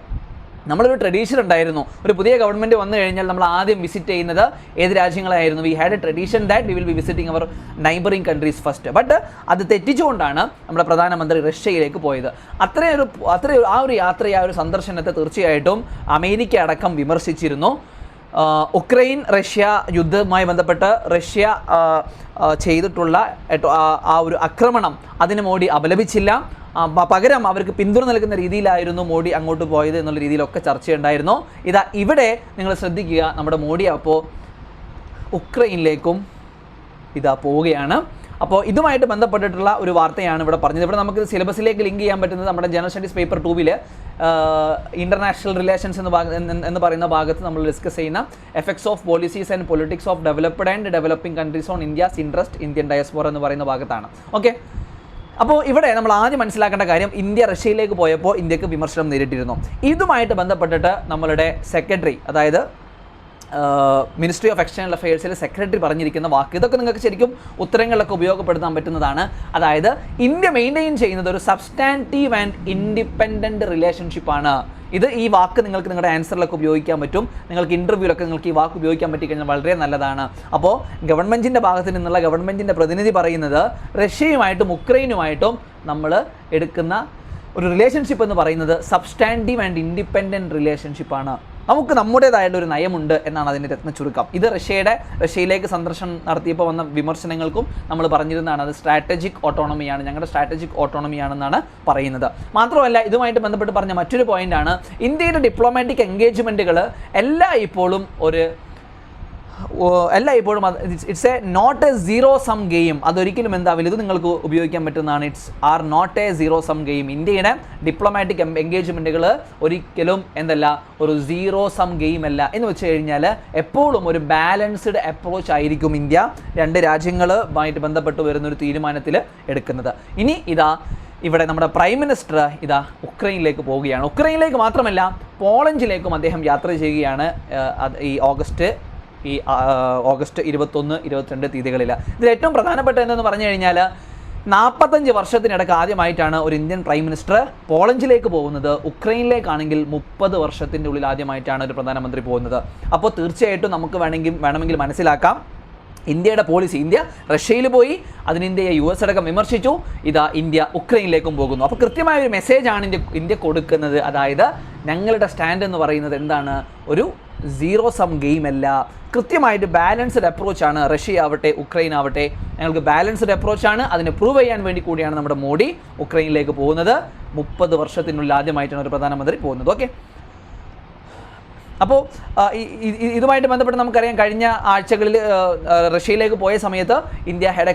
Speaker 1: നമ്മളൊരു ട്രഡീഷൻ ഉണ്ടായിരുന്നു, ഒരു പുതിയ ഗവൺമെൻറ് വന്നു കഴിഞ്ഞാൽ നമ്മൾ ആദ്യം വിസിറ്റ് ചെയ്യുന്നത് ഏത് രാജ്യങ്ങളായിരുന്നു? We had a tradition that we will be visiting our neighbouring countries first. But അത് തെറ്റിച്ചുകൊണ്ടാണ് നമ്മുടെ പ്രധാനമന്ത്രി റഷ്യയിലേക്ക് പോയത്. ആ ഒരു യാത്ര, ആ ഒരു സന്ദർശനത്തെ തീർച്ചയായിട്ടും അമേരിക്ക അടക്കം വിമർശിച്ചിരുന്നു. ഉക്രൈൻ റഷ്യ യുദ്ധവുമായി ബന്ധപ്പെട്ട് റഷ്യ ചെയ്തിട്ടുള്ള ആ ഒരു ആക്രമണം അതിന് മോഡി അപലപിച്ചില്ല. പകരം അവർക്ക് പിന്തുണ നൽകുന്ന രീതിയിലായിരുന്നു മോഡി അങ്ങോട്ട് പോയത് എന്നുള്ള രീതിയിലൊക്കെ ചർച്ചയുണ്ടായിരുന്നു. ഇവിടെ നിങ്ങൾ ശ്രദ്ധിക്കുക, നമ്മുടെ മോഡി അപ്പോൾ ഉക്രൈനിലേക്കും പോവുകയാണ്. അപ്പോൾ ഇതുമായിട്ട് ബന്ധപ്പെട്ടിട്ടുള്ള ഒരു വാർത്തയാണ് ഇവിടെ പറഞ്ഞത്. ഇവിടെ നമുക്ക് സിലബസിലേക്ക് ലിങ്ക് ചെയ്യാൻ പറ്റുന്നത് നമ്മുടെ general studies paper 2 international relations എന്ന് പറയുന്ന ഭാഗത്ത് നമ്മൾ ഡിസ്കസ് ചെയ്യുന്ന effects of policies and politics of developed and developing countries on India's interest Indian diaspora എന്ന് പറയുന്ന ഭാഗത്താണ്. ഓക്കെ, അപ്പോൾ ഇവിടെ നമ്മൾ ആദ്യം മനസ്സിലാക്കേണ്ട കാര്യം, ഇന്ത്യ റഷ്യയിലേക്ക് പോയപ്പോൾ ഇന്ത്യക്ക് വിമർശനം നേരിട്ടിരുന്നു. ഇതുമായിട്ട് ബന്ധപ്പെട്ടിട്ട് നമ്മളുടെ സെക്രട്ടറി, അതായത് മിനിസ്ട്രി ഓഫ് എക്സ്റ്റേണൽ അഫയേഴ്സിലെ സെക്രട്ടറി പറഞ്ഞിരിക്കുന്ന വാക്ക്, ഇതൊക്കെ നിങ്ങൾക്ക് ശരിക്കും ഉത്തരങ്ങളിലൊക്കെ ഉപയോഗപ്പെടുത്താൻ പറ്റുന്നതാണ്. അതായത് ഇന്ത്യ മെയിൻറ്റെയിൻ ചെയ്യുന്നത് ഒരു സബ്സ്റ്റാൻറ്റീവ് ആൻഡ് ഇൻഡിപെൻഡൻറ്റ് റിലേഷൻഷിപ്പാണ്. ഈ വാക്ക് നിങ്ങൾക്ക് നിങ്ങളുടെ ആൻസറിലൊക്കെ ഉപയോഗിക്കാൻ പറ്റും. നിങ്ങൾക്ക് ഇൻ്റർവ്യൂലൊക്കെ നിങ്ങൾക്ക് ഈ വാക്ക് ഉപയോഗിക്കാൻ പറ്റിക്കഴിഞ്ഞാൽ വളരെ നല്ലതാണ്. അപ്പോൾ ഗവൺമെൻറ്റിൻ്റെ ഭാഗത്ത് നിന്നുള്ള ഗവൺമെൻറ്റിൻ്റെ പ്രതിനിധി പറയുന്നത് റഷ്യയുമായിട്ടും ഉക്രൈനുമായിട്ടും നമ്മൾ എടുക്കുന്ന ഒരു റിലേഷൻഷിപ്പ് എന്ന് പറയുന്നത് സബ്സ്റ്റാൻറ്റീവ് ആൻഡ് ഇൻഡിപെൻഡൻറ്റ് റിലേഷൻഷിപ്പാണ്. നമുക്ക് നമ്മുടേതായിട്ടുള്ള ഒരു നയമുണ്ട് എന്നാണ് അതിൻ്റെ രത്ന ചുരുക്കം. ഇത് റഷ്യയിലേക്ക് സന്ദർശനം നടത്തിയപ്പോൾ വന്ന വിമർശനങ്ങൾക്കും നമ്മൾ പറഞ്ഞിരുന്നതാണ്, അത് സ്ട്രാറ്റജിക് ഓട്ടോണമിയാണ്, ഞങ്ങളുടെ സ്ട്രാറ്റജിക് ഓട്ടോണമിയാണെന്നാണ് പറയുന്നത്. മാത്രമല്ല ഇതുമായിട്ട് ബന്ധപ്പെട്ട് പറഞ്ഞ മറ്റൊരു പോയിന്റാണ്, ഇന്ത്യയുടെ ഡിപ്ലോമാറ്റിക് എൻഗേജ്മെൻറ്റുകൾ എല്ലായ്പ്പോഴും it's a not a zero sum game. അതൊരിക്കലും എന്താവില്ല, ഇത് നിങ്ങൾക്ക് ഉപയോഗിക്കാൻ പറ്റുന്നതാണ്. It's are not a zero sum game. ഇന്ത്യയുടെ ഡിപ്ലോമാറ്റിക് എൻഗേജ്മെൻറ്റുകൾ ഒരിക്കലും ഒരു സീറോ സം ഗെയിം അല്ല. എന്ന് വെച്ച് കഴിഞ്ഞാൽ എപ്പോഴും ഒരു ബാലൻസ്ഡ് അപ്രോച്ച് ആയിരിക്കും ഇന്ത്യ രണ്ട് രാജ്യങ്ങളുമായിട്ട് ബന്ധപ്പെട്ട് വരുന്നൊരു തീരുമാനത്തിൽ എടുക്കുന്നത്. ഇനി ഇവിടെ നമ്മുടെ പ്രൈം മിനിസ്റ്റർ ഉക്രൈനിലേക്ക് പോവുകയാണ്. ഉക്രൈനിലേക്ക് മാത്രമല്ല പോളണ്ടിലേക്കും അദ്ദേഹം യാത്ര ചെയ്യുകയാണ് ഈ ഓഗസ്റ്റ് 21, 22 തീയതികളിൽ. ഇതിൽ ഏറ്റവും പ്രധാനപ്പെട്ട എന്തെന്ന് പറഞ്ഞു കഴിഞ്ഞാൽ 45 വർഷത്തിനിടയ്ക്ക് ആദ്യമായിട്ടാണ് ഒരു ഇന്ത്യൻ പ്രൈം മിനിസ്റ്റർ പോളണ്ടിലേക്ക് പോകുന്നത്. ഉക്രൈനിലേക്കാണെങ്കിൽ 30 വർഷത്തിൻ്റെ ഉള്ളിൽ ആദ്യമായിട്ടാണ് ഒരു പ്രധാനമന്ത്രി പോകുന്നത്. അപ്പോൾ തീർച്ചയായിട്ടും നമുക്ക് വേണമെങ്കിൽ മനസ്സിലാക്കാം ഇന്ത്യയുടെ പോളിസി. ഇന്ത്യ റഷ്യയിൽ പോയി, അതിന് ഇന്ത്യയെ US അടക്കം വിമർശിച്ചു. ഇന്ത്യ ഉക്രൈനിലേക്കും പോകുന്നു. അപ്പോൾ കൃത്യമായ ഒരു മെസ്സേജാണ് ഇന്ത്യ കൊടുക്കുന്നത്. അതായത് ഞങ്ങളുടെ സ്റ്റാൻഡ് എന്ന് പറയുന്നത് എന്താണ്, ഒരു സീറോ സം ഗെയിം അല്ല, കൃത്യമായിട്ട് ബാലൻസ്ഡ് അപ്രോച്ചാണ്. റഷ്യ ആവട്ടെ ഉക്രൈൻ ആവട്ടെ, ഞങ്ങൾക്ക് ബാലൻസ്ഡ് അപ്രോച്ചാണ്. അതിനെ പ്രൂവ് ചെയ്യാൻ വേണ്ടി കൂടിയാണ് നമ്മുടെ മോഡി ഉക്രൈനിലേക്ക് പോകുന്നത്. 30 വർഷത്തിനുള്ളിൽ ആദ്യമായിട്ടാണ് ഒരു പ്രധാനമന്ത്രി പോകുന്നത്. ഓക്കെ, അപ്പോൾ ഇതുമായിട്ട് ബന്ധപ്പെട്ട് നമുക്കറിയാം, കഴിഞ്ഞ ആഴ്ചകളിൽ റഷ്യയിലേക്ക് പോയ സമയത്ത് ഇന്ത്യ ഹാഡ് എ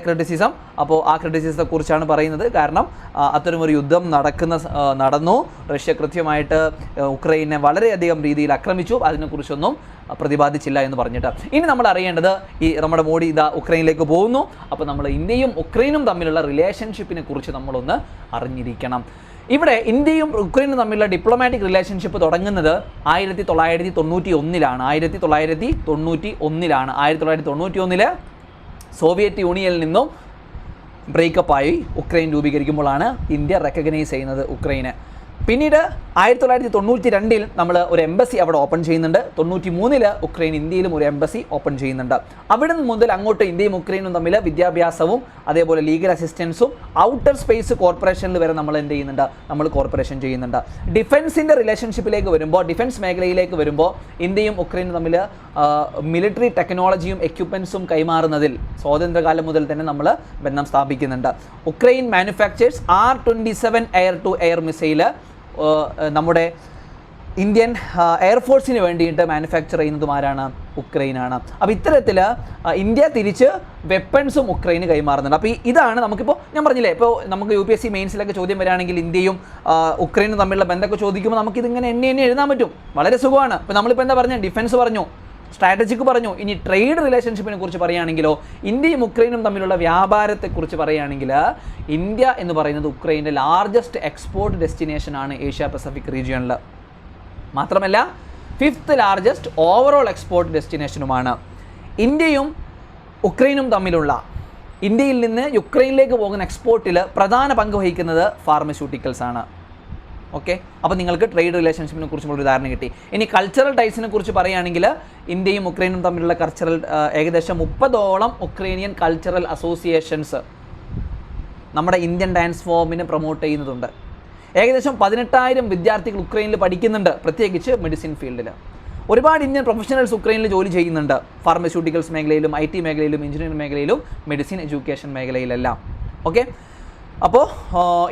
Speaker 1: ക്രിറ്റിസിസം. അപ്പോൾ ആ ക്രിറ്റിസിസത്തെക്കുറിച്ചാണ് പറയുന്നത്. കാരണം അത്തരമൊരു യുദ്ധം നടന്നു, റഷ്യ കൃത്യമായിട്ട് ഉക്രൈനെ വളരെയധികം രീതിയിൽ ആക്രമിച്ചു, അതിനെക്കുറിച്ചൊന്നും പ്രതിപാദിച്ചില്ല എന്ന് പറഞ്ഞിട്ട്. ഇനി നമ്മൾ അറിയേണ്ടത്, നമ്മുടെ മോഡി ഉക്രൈനിലേക്ക് പോകുന്നു. അപ്പോൾ നമ്മൾ ഇന്ത്യയും ഉക്രൈനും തമ്മിലുള്ള റിലേഷൻഷിപ്പിനെ കുറിച്ച് നമ്മളൊന്ന് അറിഞ്ഞിരിക്കണം. ഇവിടെ ഇന്ത്യയും ഉക്രൈനും തമ്മിലുള്ള ഡിപ്ലോമാറ്റിക് റിലേഷൻഷിപ്പ് തുടങ്ങുന്നത് 1991-ലാണ്. 1991 സോവിയറ്റ് യൂണിയനിൽ നിന്നും ബ്രേക്കപ്പായി ഉക്രൈൻ രൂപീകരിക്കുമ്പോഴാണ് ഇന്ത്യ റെക്കഗ്നൈസ് ചെയ്യുന്നത് ഉക്രൈനെ. പിന്നീട് 1992 നമ്മൾ ഒരു എംബസി അവിടെ ഓപ്പൺ ചെയ്യുന്നുണ്ട്. 93 ഉക്രൈൻ ഇന്ത്യയിലും ഒരു എംബസി ഓപ്പൺ ചെയ്യുന്നുണ്ട്. അവിടെ നിന്ന് മുതൽ അങ്ങോട്ട് ഇന്ത്യയും ഉക്രൈനും തമ്മിൽ വിദ്യാഭ്യാസവും അതേപോലെ ലീഗൽ അസിസ്റ്റൻസും ഔട്ടർ സ്പേസ് കോർപ്പറേഷനിൽ വരെ നമ്മൾ കോർപ്പറേഷൻ ചെയ്യുന്നുണ്ട്. ഡിഫൻസിൻ്റെ റിലേഷൻഷിപ്പിലേക്ക് വരുമ്പോൾ, ഡിഫൻസ് മേഖലയിലേക്ക് വരുമ്പോൾ ഇന്ത്യയും ഉക്രൈനും തമ്മിൽ മിലിറ്ററി ടെക്നോളജിയും എക്യുപ്മെൻസും കൈമാറുന്നതിൽ സ്വാതന്ത്ര്യകാലം മുതൽ തന്നെ നമ്മൾ ബന്ധം സ്ഥാപിക്കുന്നുണ്ട്. Ukraine manufactures R-27 air to air missile നമ്മുടെ ഇന്ത്യൻ എയർഫോഴ്സിന് വേണ്ടിയിട്ട് മാനുഫാക്ചർ ചെയ്യുന്നതും ആരാണ്? ഉക്രൈനാണ്. അപ്പോൾ ഇത്തരത്തിൽ ഇന്ത്യ തിരിച്ച് വെപ്പൺസും ഉക്രൈന് കൈമാറുന്നുണ്ട്. അപ്പോൾ ഇതാണ് നമുക്കിപ്പോൾ ഞാൻ പറഞ്ഞില്ലേ, ഇപ്പോൾ നമുക്ക് UPSC മെയിൻസിലൊക്കെ ചോദ്യം വരികയാണെങ്കിൽ ഇന്ത്യയും ഉക്രൈനും തമ്മിലുള്ള ബന്ധമൊക്കെ ചോദിക്കുമ്പോൾ നമുക്കിതിങ്ങനെ എന്നെ എഴുതാൻ പറ്റും, വളരെ സുഖമാണ്. ഇപ്പോൾ നമ്മളിപ്പോൾ എന്താ പറഞ്ഞത്, ഡിഫൻസ് പറഞ്ഞു, സ്ട്രാറ്റജിക്ക് പറഞ്ഞു. ഇനി ട്രേഡ് റിലേഷൻഷിപ്പിനെ കുറിച്ച് പറയുകയാണെങ്കിലോ, ഇന്ത്യയും ഉക്രൈനും തമ്മിലുള്ള വ്യാപാരത്തെക്കുറിച്ച് പറയുകയാണെങ്കിൽ ഇന്ത്യ എന്ന് പറയുന്നത് ഉക്രൈൻ്റെ ലാർജസ്റ്റ് എക്സ്പോർട്ട് ഡെസ്റ്റിനേഷനാണ് ഏഷ്യ പസഫിക് റീജിയണിൽ. മാത്രമല്ല 5th ലാർജസ്റ്റ് ഓവറോൾ എക്സ്പോർട്ട് ഡെസ്റ്റിനേഷനുമാണ്. ഇന്ത്യയും ഉക്രൈനും തമ്മിലുള്ള, ഇന്ത്യയിൽ നിന്ന് യുക്രൈനിലേക്ക് പോകുന്ന എക്സ്പോർട്ടിൽ പ്രധാന പങ്ക് വഹിക്കുന്നത് ഫാർമസ്യൂട്ടിക്കൽസ് ആണ്. ഓക്കെ, അപ്പോൾ നിങ്ങൾക്ക് ട്രേഡ് റിലേഷൻഷിപ്പിനെ കുറിച്ചുള്ള ധാരണ കിട്ടി. ഇനി കൾച്ചറൽ ടൈസിനെ കുറിച്ച് പറയുകയാണെങ്കിൽ ഇന്ത്യയും ഉക്രൈനും തമ്മിലുള്ള കൾച്ചറൽ ഏകദേശം 30ഓളം ഉക്രൈനിയൻ കൾച്ചറൽ അസോസിയേഷൻസ് നമ്മുടെ ഇന്ത്യൻ ഡാൻസ് ഫോമിനെ പ്രൊമോട്ട് ചെയ്യുന്നതുണ്ട്. ഏകദേശം 18,000 വിദ്യാർത്ഥികൾ ഉക്രൈനിൽ പഠിക്കുന്നുണ്ട്, പ്രത്യേകിച്ച് മെഡിസിൻ ഫീൽഡിൽ. ഒരുപാട് ഇന്ത്യൻ പ്രൊഫഷണൽസ് ഉക്രൈനിൽ ജോലി ചെയ്യുന്നുണ്ട്, ഫാർമസ്യൂട്ടിക്കൽസ് മേഖലയിലും IT മേഖലയിലും എഞ്ചിനീയറിംഗ് മേഖലയിലും മെഡിസിൻ എഡ്യൂക്കേഷൻ മേഖലയിലെല്ലാം. ഓക്കെ, അപ്പോൾ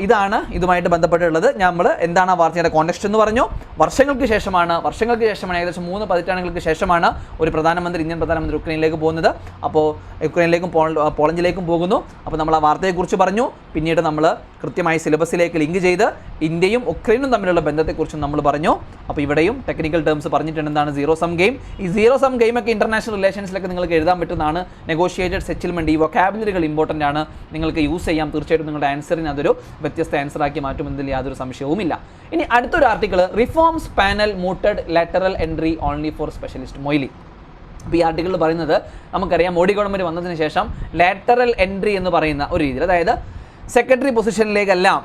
Speaker 1: ഇതാണ് ഇതുമായിട്ട് ബന്ധപ്പെട്ടുള്ളത്. നമ്മൾ എന്താണ് ആ വാർത്തയുടെ കോണ്ടെക്സ്റ്റ് എന്ന് പറഞ്ഞു. വർഷങ്ങൾക്ക് ശേഷമാണ് ഏകദേശം 3 പതിറ്റാണ്ടുകൾക്ക് ശേഷമാണ് ഒരു ഇന്ത്യൻ പ്രധാനമന്ത്രി ഉക്രൈനിലേക്ക് പോകുന്നത്. അപ്പോൾ ഉക്രൈനിലേക്കും പോളണ്ടിലേക്കും പോകുന്നു. അപ്പോൾ നമ്മൾ ആ വാർത്തയെക്കുറിച്ച് പറഞ്ഞു. പിന്നീട് നമ്മൾ കൃത്യമായി സിലബസിലേക്ക് ലിങ്ക് ചെയ്ത് ഇന്ത്യയും ഉക്രൈനും തമ്മിലുള്ള ബന്ധത്തെക്കുറിച്ചും നമ്മൾ പറഞ്ഞു. അപ്പോൾ ഇവിടെയും ടെക്നിക്കൽ ടേംസ് പറഞ്ഞിട്ടുണ്ട്, എന്താണ് സീറോ സം ഗെയിം. ഈ സീറോ സം ഗെയിമൊക്കെ ഇൻ്റർനാഷണൽ റിലേഷൻസിലൊക്കെ നിങ്ങൾക്ക് എഴുതാൻ പറ്റുന്നതാണ്. നെഗോഷിയേറ്റഡ് സെറ്റിൽമെൻറ്റ്, ഈ വൊക്കാബുലറികൾ ഇമ്പോർട്ടൻ്റ് ആണ്, നിങ്ങൾക്ക് യൂസ് ചെയ്യാം. തീർച്ചയായിട്ടും നിങ്ങളുടെ ആൻസറിന് അതൊരു വ്യത്യസ്ത ആൻസറാക്കി മാറ്റുമെന്നതിൽ യാതൊരു സംശയവുമില്ല. ഇനി അടുത്തൊരു article, reforms panel mooted lateral entry only for specialist Moily. അപ്പോൾ ഈ ആർട്ടിക്കിളിൽ പറയുന്നത്, നമുക്കറിയാം മോഡി ഗവൺമെൻറ് വന്നതിന് ശേഷം ലാറ്ററൽ എൻട്രി എന്ന് പറയുന്ന ഒരു രീതിയിൽ, അതായത് സെക്രട്ടറി പൊസിഷനിലേക്കെല്ലാം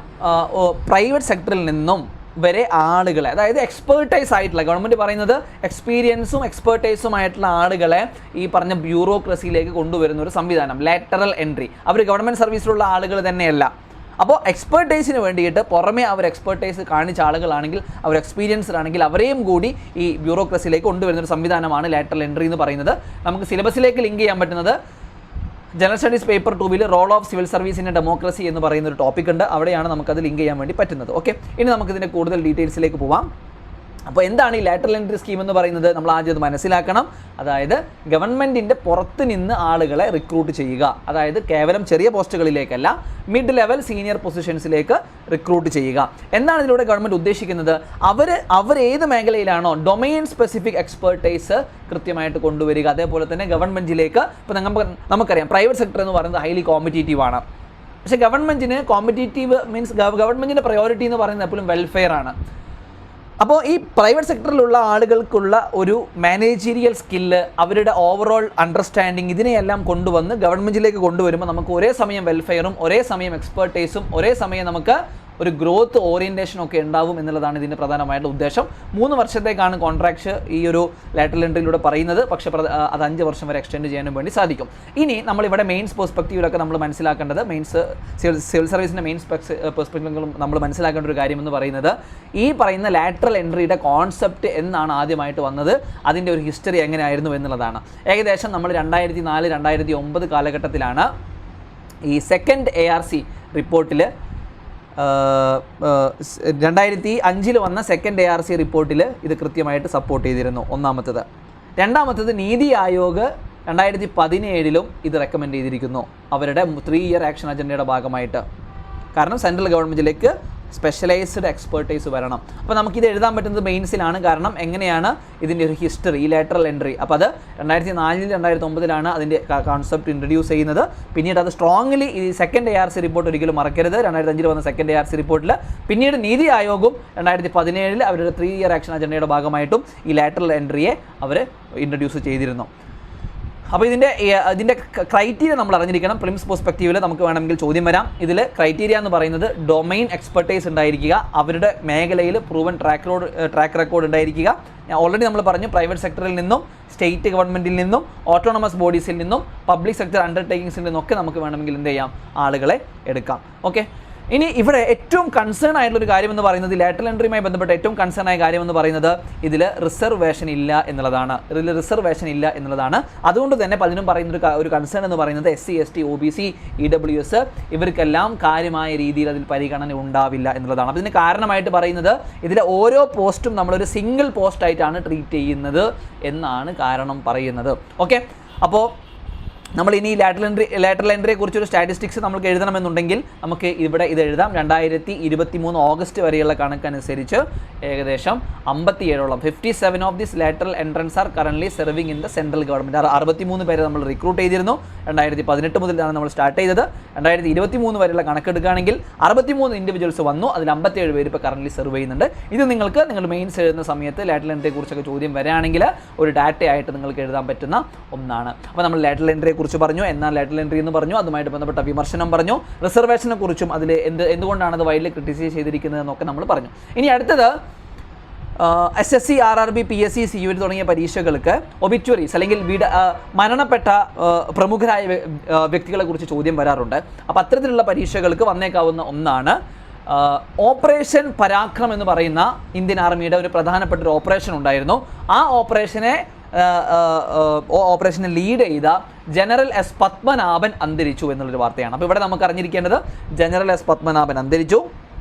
Speaker 1: പ്രൈവറ്റ് സെക്ടറിൽ നിന്നും വരെ ആളുകളെ, അതായത് എക്സ്പേർട്ടൈസ് ആയിട്ടുള്ള, ഗവൺമെൻറ് പറയുന്നത് എക്സ്പീരിയൻസും എക്സ്പേർട്ടൈസും ആയിട്ടുള്ള ആളുകളെ ഈ പറഞ്ഞ ബ്യൂറോക്രസിയിലേക്ക് കൊണ്ടുവരുന്ന ഒരു സംവിധാനം, ലാറ്ററൽ എൻട്രി. അവർ ഗവൺമെൻറ് സർവീസിലുള്ള ആളുകൾ തന്നെയല്ല, അപ്പോൾ എക്സ്പെർട്ടൈസിന് വേണ്ടിയിട്ട് പുറമേ അവർ എക്സ്പെർട്ടൈസ് കാണിച്ച ആളുകളാണെങ്കിൽ, അവർ എക്സ്പീരിയൻസ്ഡ് ആണെങ്കിൽ അവരെയും കൂടി ഈ ബ്യൂറോക്രസിയിലേക്ക് കൊണ്ടുവരുന്ന ഒരു സംവിധാനമാണ് ലാറ്ററൽ എൻട്രി എന്ന് പറയുന്നത്. നമുക്ക് സിലബസിലേക്ക് ലിങ്ക് ചെയ്യാൻ പറ്റുന്നത് general studies paper 2 role of civil service in democracy എന്ന് പറയുന്ന ഒരു ടോപ്പിക് ഉണ്ട്. അവിടെയാണ് നമുക്കത് ലിങ്ക് ചെയ്യാൻ വേണ്ടി പറ്റുന്നത്. ഓക്കെ, ഇനി നമുക്കിതിൻ്റെ കൂടുതൽ ഡീറ്റെയിൽസിലേക്ക് പോവാം. അപ്പോൾ എന്താണ് ഈ ലാറ്ററൽ എൻട്രി സ്കീം എന്ന് പറയുന്നത്? നമ്മൾ ആദ്യം അത് മനസ്സിലാക്കണം. അതായത് ഗവൺമെൻറ്റിൻ്റെ പുറത്ത് നിന്ന് ആളുകളെ റിക്രൂട്ട് ചെയ്യുക. അതായത് കേവലം ചെറിയ പോസ്റ്റുകളിലേക്കല്ല, മിഡ് ലെവൽ സീനിയർ പൊസിഷൻസിലേക്ക് റിക്രൂട്ട് ചെയ്യുക. എന്താണ് ഇതിലൂടെ ഗവൺമെൻറ് ഉദ്ദേശിക്കുന്നത്? അവർ ഏത് മേഖലയിലാണോ ഡൊമൈൻ സ്പെസിഫിക് എക്സ്പെർട്ടൈസ് കൃത്യമായിട്ട് കൊണ്ടുവരിക. അതേപോലെ തന്നെ ഗവൺമെൻറ്റിലേക്ക് ഇപ്പോൾ നമുക്കറിയാം പ്രൈവറ്റ് സെക്ടർ എന്ന് പറയുന്നത് ഹൈലി കോമ്പറ്റീറ്റീവ് ആണ്. പക്ഷേ ഗവൺമെൻറ്റിന് കോമ്പറ്റീറ്റീവ് മീൻസ് ഗവൺമെൻറ്റിൻ്റെ പ്രയോറിറ്റി എന്ന് പറയുന്നത് എപ്പോഴും വെൽഫെയർ ആണ്. അപ്പോൾ ഈ പ്രൈവറ്റ് സെക്ടറിലുള്ള ആളുകൾക്കുള്ള ഒരു മാനേജീരിയൽ സ്കില്ല്, അവരുടെ ഓവറോൾ അണ്ടർസ്റ്റാൻഡിങ്, ഇതിനെയെല്ലാം കൊണ്ടുവന്ന് ഗവൺമെൻറ്റിലേക്ക് കൊണ്ടുവരുമ്പോൾ നമുക്ക് ഒരേ സമയം വെൽഫെയറും ഒരേ സമയം എക്സ്പെർട്ടൈസും ഒരേ സമയം നമുക്ക് ഒരു ഗ്രോത്ത് ഓറിയൻറ്റേഷനും ഒക്കെ ഉണ്ടാവും എന്നുള്ളതാണ് ഇതിൻ്റെ പ്രധാനമായിട്ടുള്ള ഉദ്ദേശം. 3 വർഷത്തേക്കാണ് കോൺട്രാക്ട് ഈ ഒരു ലാറ്ററൽ എൻട്രിയിലൂടെ പറയുന്നത്. പക്ഷേ അത് 5 വർഷം വരെ എക്സ്റ്റെൻഡ് ചെയ്യാനും വേണ്ടി സാധിക്കും. ഇനി നമ്മളിവിടെ മെയിൻസ് പെർസ്പെക്റ്റീവിലൊക്കെ നമ്മൾ മനസ്സിലാക്കേണ്ടത്, സിവിൽ സർവീസിൻ്റെ മെയിൻസ് പെർസ്പെക്റ്റീവിലും നമ്മൾ മനസ്സിലാക്കേണ്ട ഒരു കാര്യം എന്ന് പറയുന്നത്, ഈ പറയുന്ന ലാറ്ററൽ എൻട്രിയുടെ കോൺസെപ്റ്റ് എന്നാണ് ആദ്യമായിട്ട് വന്നത്, അതിൻ്റെ ഒരു ഹിസ്റ്ററി എങ്ങനെയായിരുന്നു എന്നുള്ളതാണ്. ഏകദേശം നമ്മൾ 2004-2009 കാലഘട്ടത്തിലാണ് ഈ സെക്കൻഡ് ARC റിപ്പോർട്ടിൽ 2005 വന്ന സെക്കൻഡ് ARC റിപ്പോർട്ടിൽ ഇത് കൃത്യമായിട്ട് സപ്പോർട്ട് ചെയ്തിരുന്നു. ഒന്നാമത്തത്. രണ്ടാമത്തത് നീതി ആയോഗ് 2017 ഇത് റെക്കമെൻഡ് ചെയ്തിരിക്കുന്നു അവരുടെ 3 ഇയർ ആക്ഷൻ അജണ്ടയുടെ ഭാഗമായിട്ട്. കാരണം സെൻട്രൽ ഗവൺമെൻറ്റിലേക്ക് സ്പെഷ്യലൈസ്ഡ് എക്സ്പെർട്ടൈസ് വരണം. അപ്പോൾ നമുക്കിത് എഴുതാൻ പറ്റുന്നത് മെയിൻസിലാണ്. കാരണം എങ്ങനെയാണ് ഇതിൻ്റെ ഒരു ഹിസ്റ്ററി, ഈ ലാറ്ററൽ എൻട്രി. അപ്പോൾ അത് 2004-2009 അതിൻ്റെ കോൺസെപ്റ്റ് ഇൻട്രൊഡ്യൂസ് ചെയ്യുന്നത്. പിന്നീട് അത് സ്ട്രോങ്ലി ഈ സെക്കൻഡ് ARC റിപ്പോർട്ട് ഒരിക്കലും മറക്കരുത്. 2005 വന്ന സെക്കൻഡ് ARC റിപ്പോർട്ടിൽ. പിന്നീട് നീതി ആയോഗും 2017 അവരുടെ 3 ഇയർ ആക്ഷൻ അജണ്ടയുടെ ഭാഗമായിട്ടും ഈ ലാറ്ററൽ എൻട്രിയെ അവർ ഇൻട്രൊഡ്യൂസ് ചെയ്തിരുന്നു. അപ്പോൾ ഇതിൻ്റെ ക്രൈറ്റീരിയ നമ്മൾ അറിഞ്ഞിരിക്കണം. പ്രിലിംസ് പെർസ്പെക്റ്റീവിൽ നമുക്ക് വേണമെങ്കിൽ ചോദ്യം വരാം. ഇതിൽ ക്രൈറ്റീരിയ എന്ന് പറയുന്നത് ഡൊമൈൻ എക്സ്പെർട്ടൈസ് ഉണ്ടായിരിക്കുക, അവരുടെ മേഖലയിൽ പ്രൂവൻ ട്രാക്ക് റെക്കോർഡ് ഉണ്ടായിരിക്കുക. ഓൾറെഡി നമ്മൾ പറഞ്ഞു, പ്രൈവറ്റ് സെക്ടറിൽ നിന്നും സ്റ്റേറ്റ് ഗവൺമെൻറ്റിൽ നിന്നും ഓട്ടോണമസ് ബോഡീസിൽ നിന്നും പബ്ലിക് സെക്ടർ അണ്ടർടേക്കിങ്സിൽ നിന്നൊക്കെ നമുക്ക് വേണമെങ്കിൽ എന്ത് ചെയ്യാം, ആളുകളെ എടുക്കാം. ഓക്കെ, ഇനി ഇവിടെ ഏറ്റവും കൺസേൺ ആയിട്ടുള്ളൊരു കാര്യം എന്ന് പറയുന്നത്, ലാറ്ററൽ എൻട്രിയുമായി ബന്ധപ്പെട്ട ഏറ്റവും കൺസേൺ ആയ കാര്യം എന്ന് പറയുന്നത് ഇതിൽ റിസർവേഷൻ ഇല്ല എന്നുള്ളതാണ്. അതുകൊണ്ട് തന്നെ പലരും പറയുന്ന ഒരു കൺസേൺ എന്ന് പറയുന്നത് SC, ST, OBC, EWS ഇവർക്കെല്ലാം കാര്യമായ രീതിയിൽ അതിൽ പരിഗണന ഉണ്ടാവില്ല എന്നുള്ളതാണ്. അപ്പോൾ ഇതിന് കാരണമായിട്ട് പറയുന്നത് ഇതിലെ ഓരോ പോസ്റ്റും നമ്മളൊരു സിംഗിൾ പോസ്റ്റായിട്ടാണ് ട്രീറ്റ് ചെയ്യുന്നത് എന്നാണ് കാരണം പറയുന്നത്. ഓക്കെ, അപ്പോൾ നമ്മൾ ഇനി ലാറ്ററൽ എൻട്രിയെ കുറിച്ചൊരു സ്റ്റാറ്റിസ്റ്റിക്സ് നമുക്ക് എഴുതണമെന്നുണ്ടെങ്കിൽ നമുക്ക് ഇവിടെ ഇത് എഴുതാം. 2023 ഓഗസ്റ്റ് വരെയുള്ള കണക്കനുസരിച്ച് ഏകദേശം 57ഓളം 57 of this lateral entrance R currently serving in the central government. 63 പേരെ നമ്മൾ റിക്രൂട്ട് ചെയ്തിരുന്നു. 2018 മുതലാണ് നമ്മൾ സ്റ്റാർട്ട് ചെയ്തത്. 2023 വരെയുള്ള കണക്കെടുക്കുകയാണെങ്കിൽ 63 ഇൻഡിവിജ്വൽസ് വന്നു. അതിൽ 57 പേര് ഇപ്പോൾ കറൻ്റ്ലി സെർവ് ചെയ്യുന്നുണ്ട്. ഇത് നിങ്ങൾക്ക് നിങ്ങൾ മെയിൻസ് എഴുതുന്ന സമയത്ത് ലാറ്ററൽ എൻട്രിയെ കുറിച്ചൊക്കെ ചോദ്യം വരികയാണെങ്കിൽ ഒരു ഡാറ്റയായിട്ട് നിങ്ങൾക്ക് എഴുതാൻ പറ്റുന്ന ഒന്നാണ്. അപ്പോൾ നമ്മൾ ലാറ്ററൽ എൻട്രിയെ കുറിച്ച് പറഞ്ഞു, എന്നാൽ ലാറ്ററൽ എൻട്രി എന്ന് പറഞ്ഞു, അതുമായിട്ട് ബന്ധപ്പെട്ട വിമർശനം പറഞ്ഞു, റിസർവേഷനെ കുറിച്ചും അതിൽ എന്തുകൊണ്ടാണ് അത് വൈഡ്ലി ക്രിട്ടിസൈസ് ചെയ്തിരിക്കുന്നത് എന്നൊക്കെ നമ്മൾ പറഞ്ഞു. ഇനി അടുത്തത് SSC, RRB, PSC, CUET തുടങ്ങിയ പരീക്ഷകൾക്ക് ഒബിറ്റ്വറീസ് അല്ലെങ്കിൽ മരണപ്പെട്ട പ്രമുഖരായ വ്യക്തികളെ കുറിച്ച് ചോദ്യം വരാറുണ്ട്. അപ്പോൾ അത്തരത്തിലുള്ള പരീക്ഷകൾക്ക് വന്നേക്കാവുന്ന ഒന്നാണ് ഓപ്പറേഷൻ പരാക്രം എന്ന് പറയുന്ന ഇന്ത്യൻ ആർമിയുടെ ഒരു പ്രധാനപ്പെട്ട ഒരു ഓപ്പറേഷൻ ഉണ്ടായിരുന്നു. ആ ഓപ്പറേഷനെ ലീഡ് ചെയ്ത ജനറൽ S. പത്മനാഭൻ അന്തരിച്ചു എന്നുള്ളൊരു വാർത്തയാണ്. അപ്പോൾ ഇവിടെ നമുക്ക് അറിഞ്ഞിരിക്കേണ്ടത് ജനറൽ S. പത്മനാഭൻ അന്തരിച്ചു.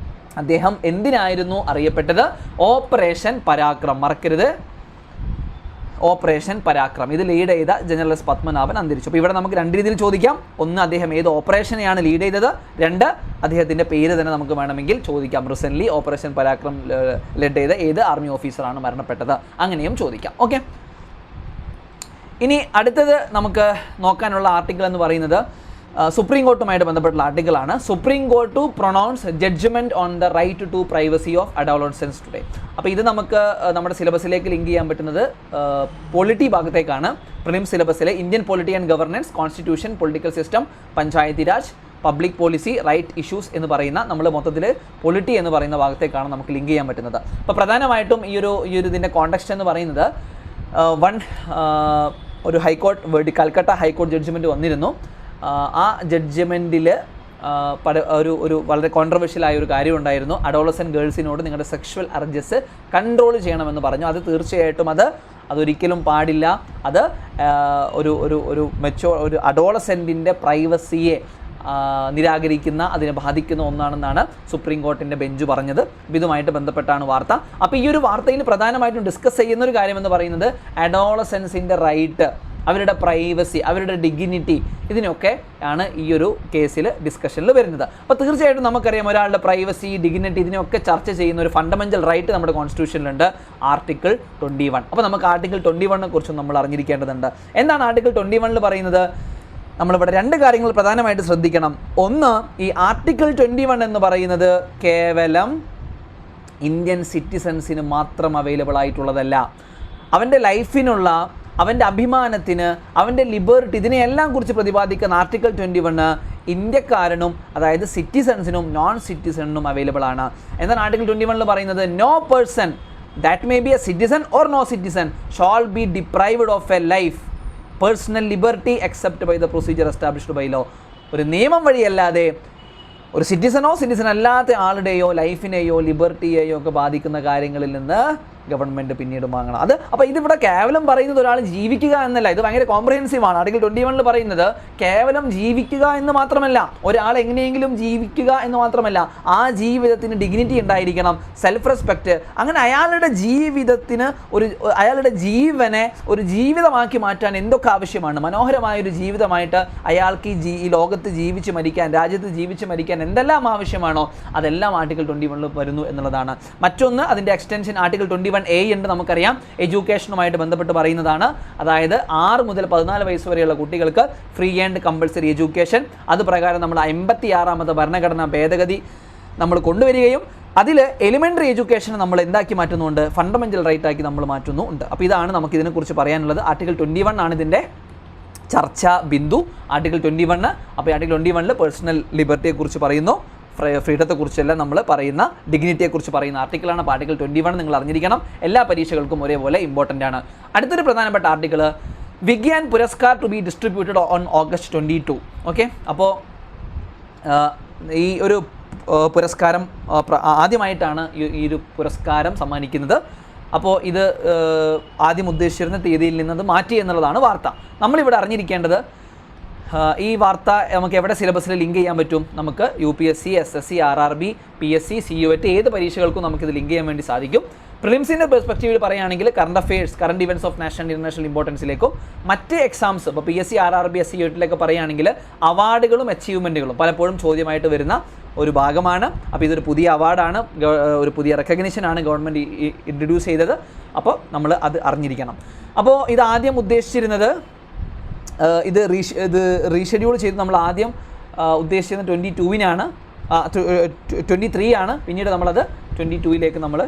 Speaker 1: അദ്ദേഹം എന്തിനായിരുന്നു അറിയപ്പെട്ടത്? ഓപ്പറേഷൻ പരാക്രം. മറക്കരുത്, ഓപ്പറേഷൻ പരാക്രം. ഇത് ലീഡ് ചെയ്ത ജനറൽ S. പത്മനാഭൻ അന്തരിച്ചു. അപ്പോൾ ഇവിടെ നമുക്ക് 2 രീതിയിൽ ചോദിക്കാം. ഒന്ന്, അദ്ദേഹം ഏത് ഓപ്പറേഷനെയാണ് ലീഡ് ചെയ്തത്. 2, അദ്ദേഹത്തിൻ്റെ പേര് തന്നെ നമുക്ക് വേണമെങ്കിൽ ചോദിക്കാം. റീസെൻ്റ്ലി ഓപ്പറേഷൻ പരാക്രം ലീഡ് ചെയ്ത ഏത് ആർമി ഓഫീസറാണ് മരണപ്പെട്ടത്, അങ്ങനെയും ചോദിക്കാം. ഓക്കെ, ഇനി അടുത്തത് നമുക്ക് നോക്കാനുള്ള ആർട്ടിക്കിൾ എന്ന് പറയുന്നത് സുപ്രീം കോർട്ടുമായിട്ട് ബന്ധപ്പെട്ടുള്ള ആർട്ടിക്കിളാണ്. Supreme court to pronounce judgment on the right to privacy of adolescents today. അപ്പോൾ ഇത് നമുക്ക് നമ്മുടെ സിലബസിലേക്ക് ലിങ്ക് ചെയ്യാൻ പറ്റുന്നത് പൊളിറ്റി ഭാഗത്തേക്കാണ്. പ്രിലിം സിലബസിലെ Indian polity and governance, constitution, political system, panchayati raj, public policy, right issues എന്ന് പറയുന്ന നമ്മൾ മൊത്തത്തിൽ പൊളിറ്റി എന്ന് പറയുന്ന ഭാഗത്തേക്കാണ് നമുക്ക് ലിങ്ക് ചെയ്യാൻ പറ്റുന്നത്. അപ്പോൾ പ്രധാനമായിട്ടും ഈ ഒരു ഇതിൻ്റെ കോണ്ടെക്സ്റ്റ് എന്ന് പറയുന്നത് ഒരു ഹൈക്കോർട്ട് കൽക്കട്ട ഹൈക്കോർട്ട് ജഡ്ജ്മെൻറ്റ് വന്നിരുന്നു. ആ ജഡ്ജ്മെൻറ്റിൽ ഒരു വളരെ കോൺട്രവേഴ്ഷ്യലായ ഒരു കാര്യം ഉണ്ടായിരുന്നു. അഡോളസെൻറ്റ് ഗേൾസിനോട് നിങ്ങളുടെ സെക്ഷുവൽ അർജസ് കൺട്രോൾ ചെയ്യണമെന്ന് പറഞ്ഞു. അത് തീർച്ചയായിട്ടും അതൊരിക്കലും പാടില്ല. അത് ഒരു അഡോളസെൻറ്റിൻ്റെ പ്രൈവസിയെ നിരാകരിക്കുന്ന, അതിനെ ബാധിക്കുന്ന ഒന്നാണെന്നാണ് സുപ്രീം കോർട്ടിൻ്റെ ബെഞ്ച് പറഞ്ഞത്. ഇതുമായിട്ട് ബന്ധപ്പെട്ടാണ് വാർത്ത. അപ്പോൾ ഈ ഒരു വാർത്തയിൽ പ്രധാനമായിട്ടും ഡിസ്കസ് ചെയ്യുന്ന ഒരു കാര്യമെന്ന് പറയുന്നത് അഡോളസെൻസിൻ്റെ റൈറ്റ്, അവരുടെ പ്രൈവസി, അവരുടെ ഡിഗ്നിറ്റി, ഇതിനൊക്കെ ആണ് ഈ ഒരു കേസിൽ ഡിസ്കഷനിൽ വരുന്നത്. അപ്പോൾ തീർച്ചയായിട്ടും നമുക്കറിയാം ഒരാളുടെ പ്രൈവസി, ഡിഗ്നിറ്റി, ഇതിനൊക്കെ ചർച്ച ചെയ്യുന്ന ഒരു ഫണ്ടമെൻ്റൽ റൈറ്റ് നമ്മുടെ കോൺസ്റ്റിറ്റ്യൂഷനിലുണ്ട്, ആർട്ടിക്കിൾ 21. അപ്പോൾ നമുക്ക് ആർട്ടിക്കിൾ 21നെ കുറിച്ചും നമ്മൾ അറിഞ്ഞിരിക്കേണ്ടതുണ്ട്. എന്താണ് ആർട്ടിക്കിൾ 21ൽ പറയുന്നത്? നമ്മളിവിടെ രണ്ട് കാര്യങ്ങൾ പ്രധാനമായിട്ട് ശ്രദ്ധിക്കണം. ഒന്ന്, ഈ ആർട്ടിക്കിൾ 21 എന്ന് പറയുന്നത് കേവലം ഇന്ത്യൻ സിറ്റിസൺസിന് മാത്രം അവൈലബിൾ ആയിട്ടുള്ളതല്ല. അവൻ്റെ ലൈഫിനുള്ള, അവൻ്റെ അഭിമാനത്തിന്, അവൻ്റെ ലിബർട്ടി, ഇതിനെയെല്ലാം കുറിച്ച് പ്രതിപാദിക്കുന്ന ആർട്ടിക്കിൾ 21 ഇന്ത്യക്കാരനും, അതായത് സിറ്റിസൺസിനും നോൺ സിറ്റിസണിനും അവൈലബിൾ ആണ്. എന്താണ് ആർട്ടിക്കിൾ 21ൽ പറയുന്നത്? No person that may be a citizen or no citizen shall be deprived of a life personal liberty except by the procedure established by law. ഒരു നിയമം വഴിയല്ലാതെ ഒരു സിറ്റിസൺ അല്ലാത്ത ആളുടെയോ ലൈഫിനെയോ ലിബർട്ടിയെയോ ഒക്കെ ബാധിക്കുന്ന കാര്യങ്ങളിൽ നിന്ന് ഗവൺമെൻറ് പിന്നീട് വാങ്ങണം. അപ്പോൾ ഇതിവിടെ കേവലം പറയുന്നത് ഒരാൾ ജീവിക്കുക എന്നല്ല, ഇത് ഭയങ്കര കോംപ്രഹെൻസീവ് ആണ്. ആർട്ടിക്കിൾ 21ൽ പറയുന്നത് കേവലം ജീവിക്കുക എന്ന് മാത്രമല്ല, ഒരാൾ എങ്ങനെയെങ്കിലും ജീവിക്കുക എന്ന് മാത്രമല്ല, ആ ജീവിതത്തിന് ഡിഗ്നിറ്റി ഉണ്ടായിരിക്കണം, സെൽഫ് റെസ്പെക്റ്റ്. അങ്ങനെ അയാളുടെ ജീവിതത്തിന് അയാളുടെ ജീവനെ ഒരു ജീവിതമാക്കി മാറ്റാൻ എന്തൊക്കെ ആവശ്യമാണ്, മനോഹരമായൊരു ജീവിതമായിട്ട് അയാൾക്ക് ഈ ലോകത്ത് ജീവിച്ച് മരിക്കാൻ, രാജ്യത്ത് ജീവിച്ച് മരിക്കാൻ എന്തെല്ലാം ആവശ്യമാണോ അതെല്ലാം ആർട്ടിക്കിൾ 21ൽ വരുന്നു എന്നുള്ളതാണ്. മറ്റൊന്ന്, അതിൻ്റെ എക്സ്റ്റൻഷൻ ആർട്ടിക്കിൾ 21A ഉണ്ട്. നമുക്കറിയാം എഡ്യൂക്കേഷനുമായിട്ട് ബന്ധപ്പെട്ട് പറയുന്നതാണ്. അതായത് 6 മുതൽ 14 വയസ്സ് വരെയുള്ള കുട്ടികൾക്ക് ഫ്രീ ആൻഡ് കമ്പൾസറി എഡ്യൂക്കേഷൻ, അത് പ്രകാരം നമ്മൾ 56ാമത്തെ ഭരണഘടനാ ഭേദഗതി നമ്മൾ കൊണ്ടുവരികയും അതിൽ എലിമെൻ്ററി എഡ്യൂക്കേഷൻ നമ്മൾ എന്താക്കി മാറ്റുന്നുണ്ട്? ഫണ്ടമെൻ്റൽ റൈറ്റ് ആക്കി നമ്മൾ മാറ്റുന്നുണ്ട്. അപ്പോൾ ഇതാണ് നമുക്ക് ഇതിനെക്കുറിച്ച് പറയാനുള്ളത്. ആർട്ടിക്കിൾ 21 ആണ് ഇതിൻ്റെ ചർച്ചാ ബിന്ദു. ആർട്ടിക്കിൾ 21. അപ്പോൾ ആർട്ടിക്കിൾ 21ൽ പേഴ്സണൽ ലിബർട്ടിയെക്കുറിച്ച് പറയുന്നു, ഫ്രീഡത്തെക്കുറിച്ചെല്ലാം നമ്മൾ പറയുന്ന, ഡിഗ്നിറ്റിയെക്കുറിച്ച് പറയുന്ന ആർട്ടിക്കിളാണ്. അപ്പോൾ ആർട്ടിക്കിൾ 21 നിങ്ങൾ അറിഞ്ഞിരിക്കണം. എല്ലാ പരീക്ഷകൾക്കും ഒരേപോലെ ഇമ്പോർട്ടൻ്റ് ആണ്. അടുത്തൊരു പ്രധാനപ്പെട്ട article, Vigyan Puraskar to be distributed on August 22. Okay, അപ്പോൾ ഈ ഒരു പുരസ്കാരം ആദ്യമായിട്ടാണ് ഈ ഒരു പുരസ്കാരം സമ്മാനിക്കുന്നത്. അപ്പോൾ ഇത് ആദ്യം ഉദ്ദേശിച്ചിരുന്ന തീയതിയിൽ നിന്നത് മാറ്റി എന്നുള്ളതാണ് വാർത്ത. നമ്മളിവിടെ അറിഞ്ഞിരിക്കേണ്ടത്, ഈ വാർത്ത നമുക്ക് എവിടെ സിലബസിൽ ലിങ്ക് ചെയ്യാൻ പറ്റും? നമുക്ക് UPSC, SSC, RRB, PSC, CUET ഏത് പരീക്ഷകൾക്കും നമുക്കിത് ലിങ്ക് ചെയ്യാൻ വേണ്ടി സാധിക്കും. പ്രിലിംസിൻ്റെ പെർസ്പെക്റ്റീവിൽ പറയുകയാണെങ്കിൽ current affairs, current events of national international ഇമ്പോർട്ടൻസിലേക്കും മറ്റ് എക്സാംസ്, ഇപ്പോൾ PSC, RRB, SCUET പറയുകയാണെങ്കിൽ അവാർഡുകളും അച്ചീവ്മെൻറ്റുകളും പലപ്പോഴും ചോദ്യമായിട്ട് വരുന്ന ഒരു ഭാഗമാണ്. അപ്പോൾ ഇതൊരു പുതിയ അവാർഡാണ്, ഒരു പുതിയ റെക്കഗ്നിഷനാണ് ഗവൺമെൻറ് ഇൻട്രൊഡ്യൂസ് ചെയ്തത്. അപ്പോൾ നമ്മൾ അത് അറിഞ്ഞിരിക്കണം. അപ്പോൾ ഇത് ആദ്യം ഉദ്ദേശിച്ചിരുന്നത്, ഇത് റീഷെഡ്യൂൾ ചെയ്ത് നമ്മൾ ആദ്യം ഉദ്ദേശിച്ചിരുന്നത് 22-നാണ്, 23 ആണ്. പിന്നീട് നമ്മളത് 22-ലേക്ക് നമ്മൾ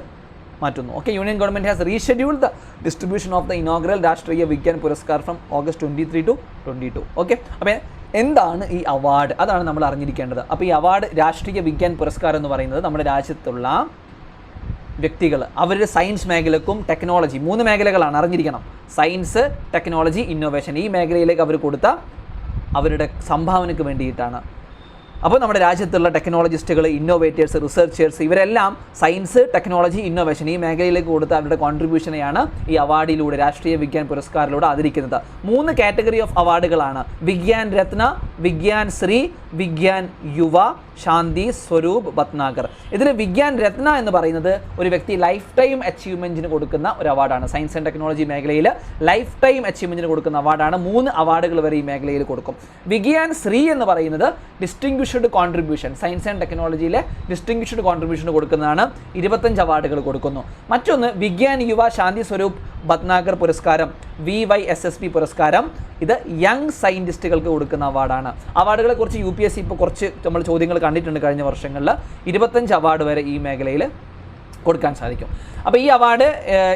Speaker 1: മാറ്റുന്നു. Okay, union government has rescheduled the distribution of the inaugural Rashtriya Vigyan Puraskar from August 23 to 22. Okay, അപ്പോൾ എന്താണ് ഈ അവാർഡ്? അതാണ് നമ്മൾ അറിഞ്ഞിരിക്കേണ്ടത്. അപ്പോൾ ഈ അവാർഡ്, രാഷ്ട്രീയ വിഗ്യാൻ പുരസ്കാരം എന്ന് പറയുന്നത് നമ്മുടെ രാജ്യത്തുള്ള വ്യക്തികൾ അവരുടെ സയൻസ് മേഖലക്കും ടെക്നോളജി, 3 മേഖലകളാണ് അറിഞ്ഞിരിക്കണം. Science, technology, innovation. ഈ മേഖലയിലേക്ക് അവർ കൊടുത്ത അവരുടെ സംഭാവനയ്ക്ക് വേണ്ടിയിട്ടാണ്. അപ്പോൾ നമ്മുടെ രാജ്യത്തുള്ള ടെക്നോളജിസ്റ്റുകൾ, ഇന്നോവേറ്റേഴ്സ്, റിസർച്ചേഴ്സ്, ഇവരെല്ലാം സയൻസ്, ടെക്നോളജി, ഇന്നോവേഷൻ ഈ മേഖലയിലേക്ക് കൊടുത്ത അവരുടെ കോൺട്രിബ്യൂഷനെയാണ് ഈ അവാർഡിലൂടെ, രാഷ്ട്രീയ വിഗ്യാൻ പുരസ്കാരിലൂടെ ആദരിക്കുന്നത്. 3 കാറ്റഗറി ഓഫ് അവാർഡുകളാണ്: വിഗ്യാൻ രത്ന, വിഗ്യാൻ ശ്രീ, വിഗ്യാൻ യുവ, ശാന്തി സ്വരൂപ് ഭട്നാഗർ. ഇതിൽ വിഗ്യാൻ രത്ന എന്ന് പറയുന്നത് ഒരു വ്യക്തി ലൈഫ് ടൈം അച്ചീവ്മെൻറ്റിന് കൊടുക്കുന്ന ഒരു അവാർഡാണ്. സയൻസ് ആൻഡ് ടെക്നോളജി മേഖലയിൽ ലൈഫ് ടൈം അച്ചീവ്മെൻറ്റിന് കൊടുക്കുന്ന അവാർഡാണ്. 3 അവാർഡുകൾ വരെ ഈ മേഖലയിൽ കൊടുക്കും. വിഗ്യാൻ ശ്രീ എന്ന് പറയുന്നത് ഡിസ്റ്റിങ്വിഷ്ഡ് കോൺട്രിബ്യൂഷൻ, സയൻസ് ആൻഡ് ടെക്നോളജിയിലെ ഡിസ്റ്റിങ്വിഷ്ഡ് കോൺട്രിബ്യൂഷന് കൊടുക്കുന്നതാണ്. 25 അവാർഡുകൾ കൊടുക്കുന്നു. മറ്റൊന്ന് വിഗ്യാൻ യുവ ശാന്തി സ്വരൂപ് ഭട്നാഗർ പുരസ്കാരം, VYSSP പുരസ്കാരം. ഇത് യങ് സയൻറ്റിസ്റ്റുകൾക്ക് കൊടുക്കുന്ന അവാർഡാണ്. അവാർഡുകളെ കുറിച്ച് UPSC ഇപ്പോൾ കുറച്ച് നമ്മൾ ചോദ്യങ്ങൾ കണ്ടിട്ടുണ്ട് കഴിഞ്ഞ വർഷങ്ങളിൽ. 25 അവാർഡ് വരെ ഈ മേഖലയിൽ കൊടുക്കാൻ സാധിക്കും. അപ്പോൾ ഈ അവാർഡ്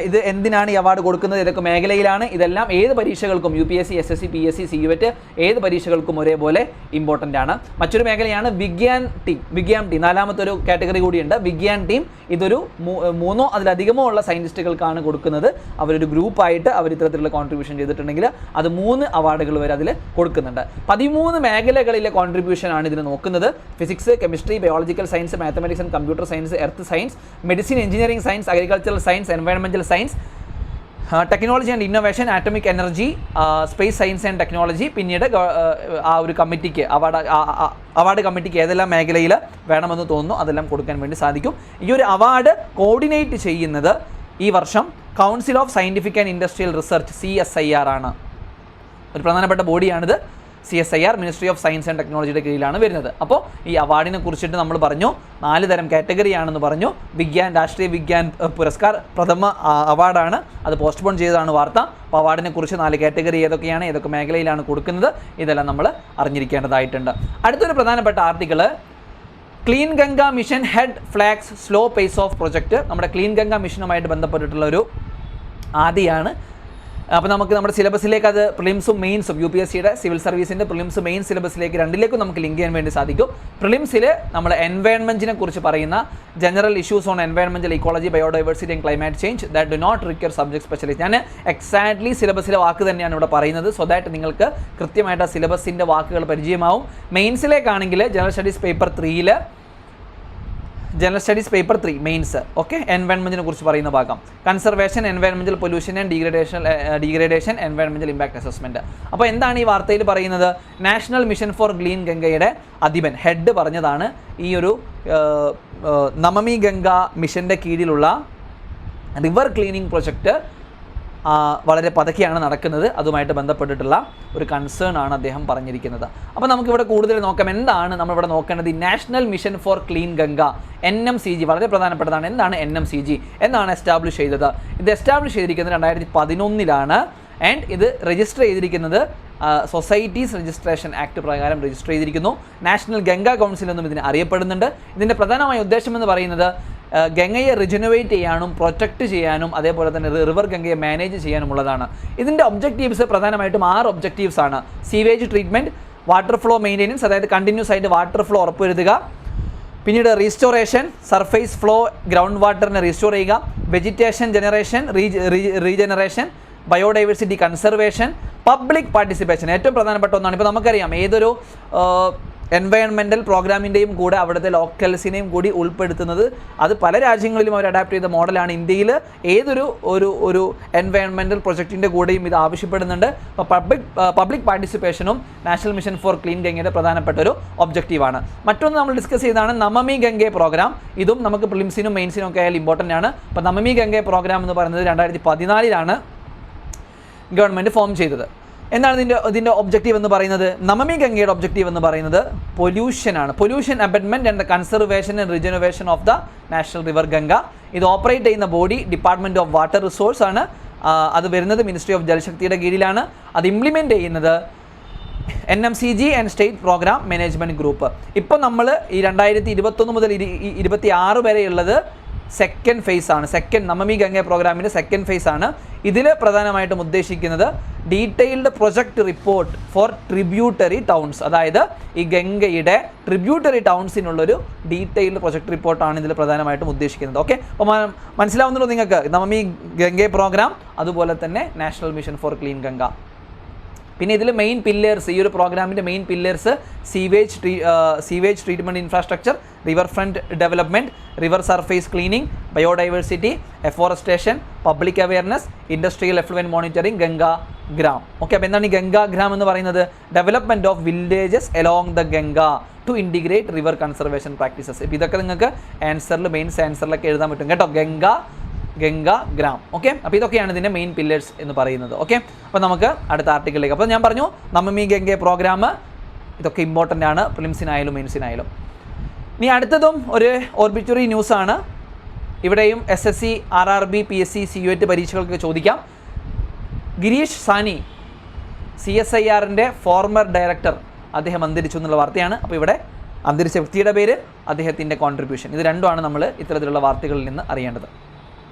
Speaker 1: ഇത് എന്തിനാണ് ഈ അവാർഡ് കൊടുക്കുന്നത്, ഇതൊക്കെ മേഖലയിലാണ്, ഇതെല്ലാം ഏത് പരീക്ഷകൾക്കും UPSC, SSC, PSC, CUET ഏത് പരീക്ഷകൾക്കും ഒരേപോലെ ഇമ്പോർട്ടൻ്റ് ആണ്. മറ്റൊരു മേഖലയാണ് വിഗ്യാൻ ടീം, നാലാമത്തെ ഒരു കാറ്റഗറി കൂടിയുണ്ട്. വിഗ്യാൻ ടീം ഇതൊരു 3 അതിലധികമോ ഉള്ള സയൻറ്റിസ്റ്റുകൾക്കാണ് കൊടുക്കുന്നത്. അവരൊരു ഗ്രൂപ്പായിട്ട് അവർ ഇത്തരത്തിലുള്ള കോൺട്രിബ്യൂഷൻ ചെയ്തിട്ടുണ്ടെങ്കിൽ അത് 3 അവാർഡുകൾ വരെ അതിൽ കൊടുക്കുന്നുണ്ട്. 13 മേഖലകളിലെ കോൺട്രിബ്യൂഷൻ ആണ് ഇതിന് നോക്കുന്നത്. Physics, chemistry, biological science, mathematics and computer science, earth science, medicine, engineering science, agricultural science, environmental science, technology and innovation, atomic energy, space science and technology. പിന്നീട് ആ ഒരു കമ്മിറ്റിക്ക് അവാർഡ് കമ്മിറ്റിക്ക് ഏതെല്ലാം മേഖലയിൽ വേണമെന്ന് തോന്നുന്നു അതെല്ലാം കൊടുക്കാൻ വേണ്ടി സാധിക്കും. ഈ ഒരു അവാർഡ് കോർഡിനേറ്റ് ചെയ്യുന്നത് ഈ വർഷം council of scientific and industrial research CSIR ആണ്. ഒരു പ്രധാനപ്പെട്ട ബോഡിയാണിത്. CSIR, ministry of science and ടെക്നോളജിയുടെ കീഴിലാണ് വരുന്നത്. അപ്പോൾ ഈ അവാർഡിനെ കുറിച്ചിട്ട് നമ്മൾ പറഞ്ഞു 4 തരം കാറ്റഗറിയാണെന്ന് പറഞ്ഞു. വിഗ്യാൻ, രാഷ്ട്രീയ വിഗ്യാൻ പുരസ്കാർ പ്രഥമ അവാർഡാണ്. അത് പോസ്റ്റ്പോൺ ചെയ്തതാണ് വാർത്ത. അപ്പോൾ അവാർഡിനെ കുറിച്ച് 4 കാറ്റഗറി ഏതൊക്കെയാണ്, ഏതൊക്കെ മേഖലയിലാണ് കൊടുക്കുന്നത്, ഇതെല്ലാം നമ്മൾ അറിഞ്ഞിരിക്കേണ്ടതായിട്ടുണ്ട്. അടുത്തൊരു പ്രധാനപ്പെട്ട article clean Ganga mission head flags slow pace of project. നമ്മുടെ ക്ലീൻ ഗംഗ മിഷനുമായിട്ട് ബന്ധപ്പെട്ടിട്ടുള്ള ഒരു ആദ്യമാണ്. അപ്പോൾ നമുക്ക് നമ്മുടെ സിലബസിലേക്ക് അത് പ്രിലിംസും മെയിൻസും UPSCയുടെ സിവിൽ സർവീസിൻ്റെ പ്രിലിംസ് മെയിൻ സിലബസിലേക്ക് രണ്ടിലേക്കും നമുക്ക് ലിങ്ക് ചെയ്യാൻ വേണ്ടി സാധിക്കും. പ്രിലിംസിൽ നമ്മൾ എൻവയൺമെൻറ്റിനെ കുറിച്ച് പറയുന്ന general issues on environmental ecology, biodiversity and climate change that do not require subject specialist. ഞാൻ എക്സാക്ട്ലി സിലബസിലെ വാക്ക് തന്നെയാണ് ഇവിടെ പറയുന്നത്, സോ ദാറ്റ് നിങ്ങൾക്ക് കൃത്യമായിട്ട് ആ സിലബസിൻ്റെ വാക്കുകൾ പരിചയമാവും. മെയിൻസിലേക്കാണെങ്കിൽ general studies paper 3 mains, okay, എൻവയൺമെൻറ്റിനെ കുറിച്ച് പറയുന്ന ഭാഗം, conservation, environmental pollution and degradation, environmental impact assessment. അപ്പോൾ എന്താണ് ഈ വാർത്തയിൽ പറയുന്നത്? നാഷണൽ മിഷൻ ഫോർ ക്ലീൻ ഗംഗയുടെ അധിപൻ, ഹെഡ് പറഞ്ഞതാണ് ഈ ഒരു നമാമി ഗംഗ മിഷൻ്റെ കീഴിലുള്ള റിവർ ക്ലീനിങ് പ്രൊജക്റ്റ് വളരെ പതുക്കെയാണ് നടക്കുന്നത്. അതുമായിട്ട് ബന്ധപ്പെട്ടിട്ടുള്ള ഒരു കൺസേൺ ആണ് അദ്ദേഹം പറഞ്ഞിരിക്കുന്നത്. അപ്പോൾ നമുക്കിവിടെ കൂടുതൽ നോക്കാം. എന്താണ് നമ്മളിവിടെ നോക്കേണ്ടത്? ഈ national mission for clean Ganga, NMCG, വളരെ പ്രധാനപ്പെട്ടതാണ്. എന്താണ് NMCG? എന്നാണ് എസ്റ്റാബ്ലിഷ് ചെയ്തത്? ഇത് എസ്റ്റാബ്ലിഷ് ചെയ്തിരിക്കുന്നത് 2011 ആൻഡ് ഇത് രജിസ്റ്റർ ചെയ്തിരിക്കുന്നത് സൊസൈറ്റീസ് രജിസ്ട്രേഷൻ ആക്ട് പ്രകാരം രജിസ്റ്റർ ചെയ്തിരിക്കുന്നു. നാഷണൽ ഗംഗാ കൗൺസിൽ എന്നും ഇതിനെ അറിയപ്പെടുന്നുണ്ട്. ഇതിൻ്റെ പ്രധാനമായ ഉദ്ദേശം എന്ന് പറയുന്നത് ഗംഗയെ റിജനുവേറ്റ് ചെയ്യാനും പ്രൊട്ടക്റ്റ് ചെയ്യാനും അതേപോലെ തന്നെ റിവർ ഗംഗയെ മാനേജ് ചെയ്യാനുമുള്ളതാണ്. ഇതിൻ്റെ ഒബ്ജക്റ്റീവ്സ് പ്രധാനമായിട്ടും 6 ഒബ്ജക്റ്റീവ്സ് ആണ്. Sewage treatment, water flow maintenance, അതായത് കണ്ടിന്യൂസ് ആയിട്ട് വാട്ടർ ഫ്ലോ ഉറപ്പുവരുത്തുക. പിന്നീട് റീസ്റ്റോറേഷൻ, സർഫേസ് ഫ്ലോ ഗ്രൗണ്ട് വാട്ടറിനെ റീസ്റ്റോർ ചെയ്യുക. Vegetation generation, regeneration, biodiversity conservation, public participation ഏറ്റവും പ്രധാനപ്പെട്ട ഒന്നാണ്. ഇപ്പോൾ നമുക്കറിയാം ഏതൊരു എൻവയൺമെൻറ്റൽ പ്രോഗ്രാമിൻ്റെയും കൂടെ അവിടുത്തെ ലോക്കൽസിനെയും കൂടി ഉൾപ്പെടുത്തുന്നത്, അത് പല രാജ്യങ്ങളിലും അവർ അഡാപ്റ്റ് ചെയ്ത മോഡലാണ്. ഇന്ത്യയിൽ ഏതൊരു ഒരു എൻവയൺമെൻറ്റൽ പ്രൊജക്റ്റിൻ്റെ കൂടെയും ഇത് ആവശ്യപ്പെടുന്നുണ്ട്. അപ്പോൾ പബ്ലിക് പാർട്ടിസിപ്പേഷനും നാഷണൽ മിഷൻ ഫോർ ക്ലീൻ ഗംഗയുടെ പ്രധാനപ്പെട്ട ഒരു ഒബ്ജക്റ്റീവാണ്. മറ്റൊന്ന് നമ്മൾ ഡിസ്കസ് ചെയ്തതാണ് നമാമി ഗംഗെ പ്രോഗ്രാം. ഇതും നമുക്ക് പ്രിലിംസിനും മെയിൻസിനും ഒക്കെ ആയാലും ഇമ്പോർട്ടൻ്റ് ആണ്. അപ്പോൾ നമാമി ഗംഗെ പ്രോഗ്രാം എന്ന് പറയുന്നത് 2014 ഗവൺമെൻറ് ഫോം ചെയ്തത്. എന്താണ് ഇതിൻ്റെ ഒബ്ജക്റ്റീവ് എന്ന് പറയുന്നത്? നമാമി ഗംഗയുടെ ഒബ്ജക്റ്റീവ് എന്ന് പറയുന്നത് പൊല്യൂഷനാണ്. Pollution abatement and the conservation and rejuvenation of the national river Ganga. ഇത് ഓപ്പറേറ്റ് ചെയ്യുന്ന body department of water resource ആണ്. അത് വരുന്നത് മിനിസ്ട്രി ഓഫ് ജലശക്തിയുടെ കീഴിലാണ്. അത് ഇംപ്ലിമെൻറ്റ് ചെയ്യുന്നത് NMCG and state program management group. ഇപ്പോൾ നമ്മൾ ഈ 2021 മുതൽ 2026 വരെയുള്ളത് സെക്കൻഡ് ഫേസ് ആണ്. നമാമി ഗംഗ പ്രോഗ്രാമിൻ്റെ സെക്കൻഡ് ഫേസ് ആണ്. ഇതിൽ പ്രധാനമായിട്ടും ഉദ്ദേശിക്കുന്നത് detailed project report four tributary towns, അതായത് ഈ ഗംഗയുടെ ട്രിബ്യൂട്ടറി ടൗൺസിനുള്ളൊരു ഡീറ്റെയിൽഡ് പ്രൊജക്റ്റ് റിപ്പോർട്ടാണ് ഇതിൽ പ്രധാനമായിട്ടും ഉദ്ദേശിക്കുന്നത്. ഓക്കെ, അപ്പോൾ മനസ്സിലാവുന്നുണ്ടോ നിങ്ങൾക്ക്? നമാമി ഗംഗ പ്രോഗ്രാം, അതുപോലെ തന്നെ national mission for clean Ganga. പിന്നെ ഇതിൽ മെയിൻ പില്ലേഴ്സ്, ഈ ഒരു പ്രോഗ്രാമിൻ്റെ main pillars sewage treatment infrastructure, river front development, river surface cleaning, biodiversity, afforestation, public awareness, industrial effluent monitoring, Ganga Gram. Okay, അപ്പോൾ എന്താണ് ഈ ഗംഗാ ഗ്രാം എന്ന് പറയുന്നത്? Development of villages along the Ganga to integrate river conservation practices. ഇപ്പോൾ ഇതൊക്കെ നിങ്ങൾക്ക് മെയിൻസ് ആൻസറിലൊക്കെ എഴുതാൻ പറ്റും കേട്ടോ. ഗംഗാ ഗ്രാം. ഓക്കെ, അപ്പോൾ ഇതൊക്കെയാണ് ഇതിൻ്റെ മെയിൻ പില്ലേഴ്സ് എന്ന് പറയുന്നത്. ഓക്കെ, അപ്പോൾ നമുക്ക് അടുത്ത ആർട്ടിക്കിളിലേക്ക്. അപ്പോൾ ഞാൻ പറഞ്ഞു നമാമി ഗംഗ പ്രോഗ്രാം ഇതൊക്കെ ഇമ്പോർട്ടൻ്റ് ആണ് പ്രിലിംസിനായാലും മെയിൻസിനായാലും. ഇനി അടുത്തതും ഒരു ഓർബിറ്ററി ന്യൂസാണ്. ഇവിടെയും SSC, RRB, PSC, CUET പരീക്ഷകൾക്ക് ചോദിക്കാം. ഗിരീഷ് സാനി, CSIRൻ്റെ ഫോർമർ ഡയറക്ടർ, അദ്ദേഹം അന്തരിച്ചു എന്നുള്ള വാർത്തയാണ്. അപ്പോൾ ഇവിടെ അന്തരിച്ച വ്യക്തിയുടെ പേര് അദ്ദേഹത്തിൻ്റെ കോൺട്രിബ്യൂഷൻ. ഇത് രണ്ടുമാണ് നമ്മൾ ഇത്തരത്തിലുള്ള വാർത്തകളിൽ നിന്ന് അറിയേണ്ടത്.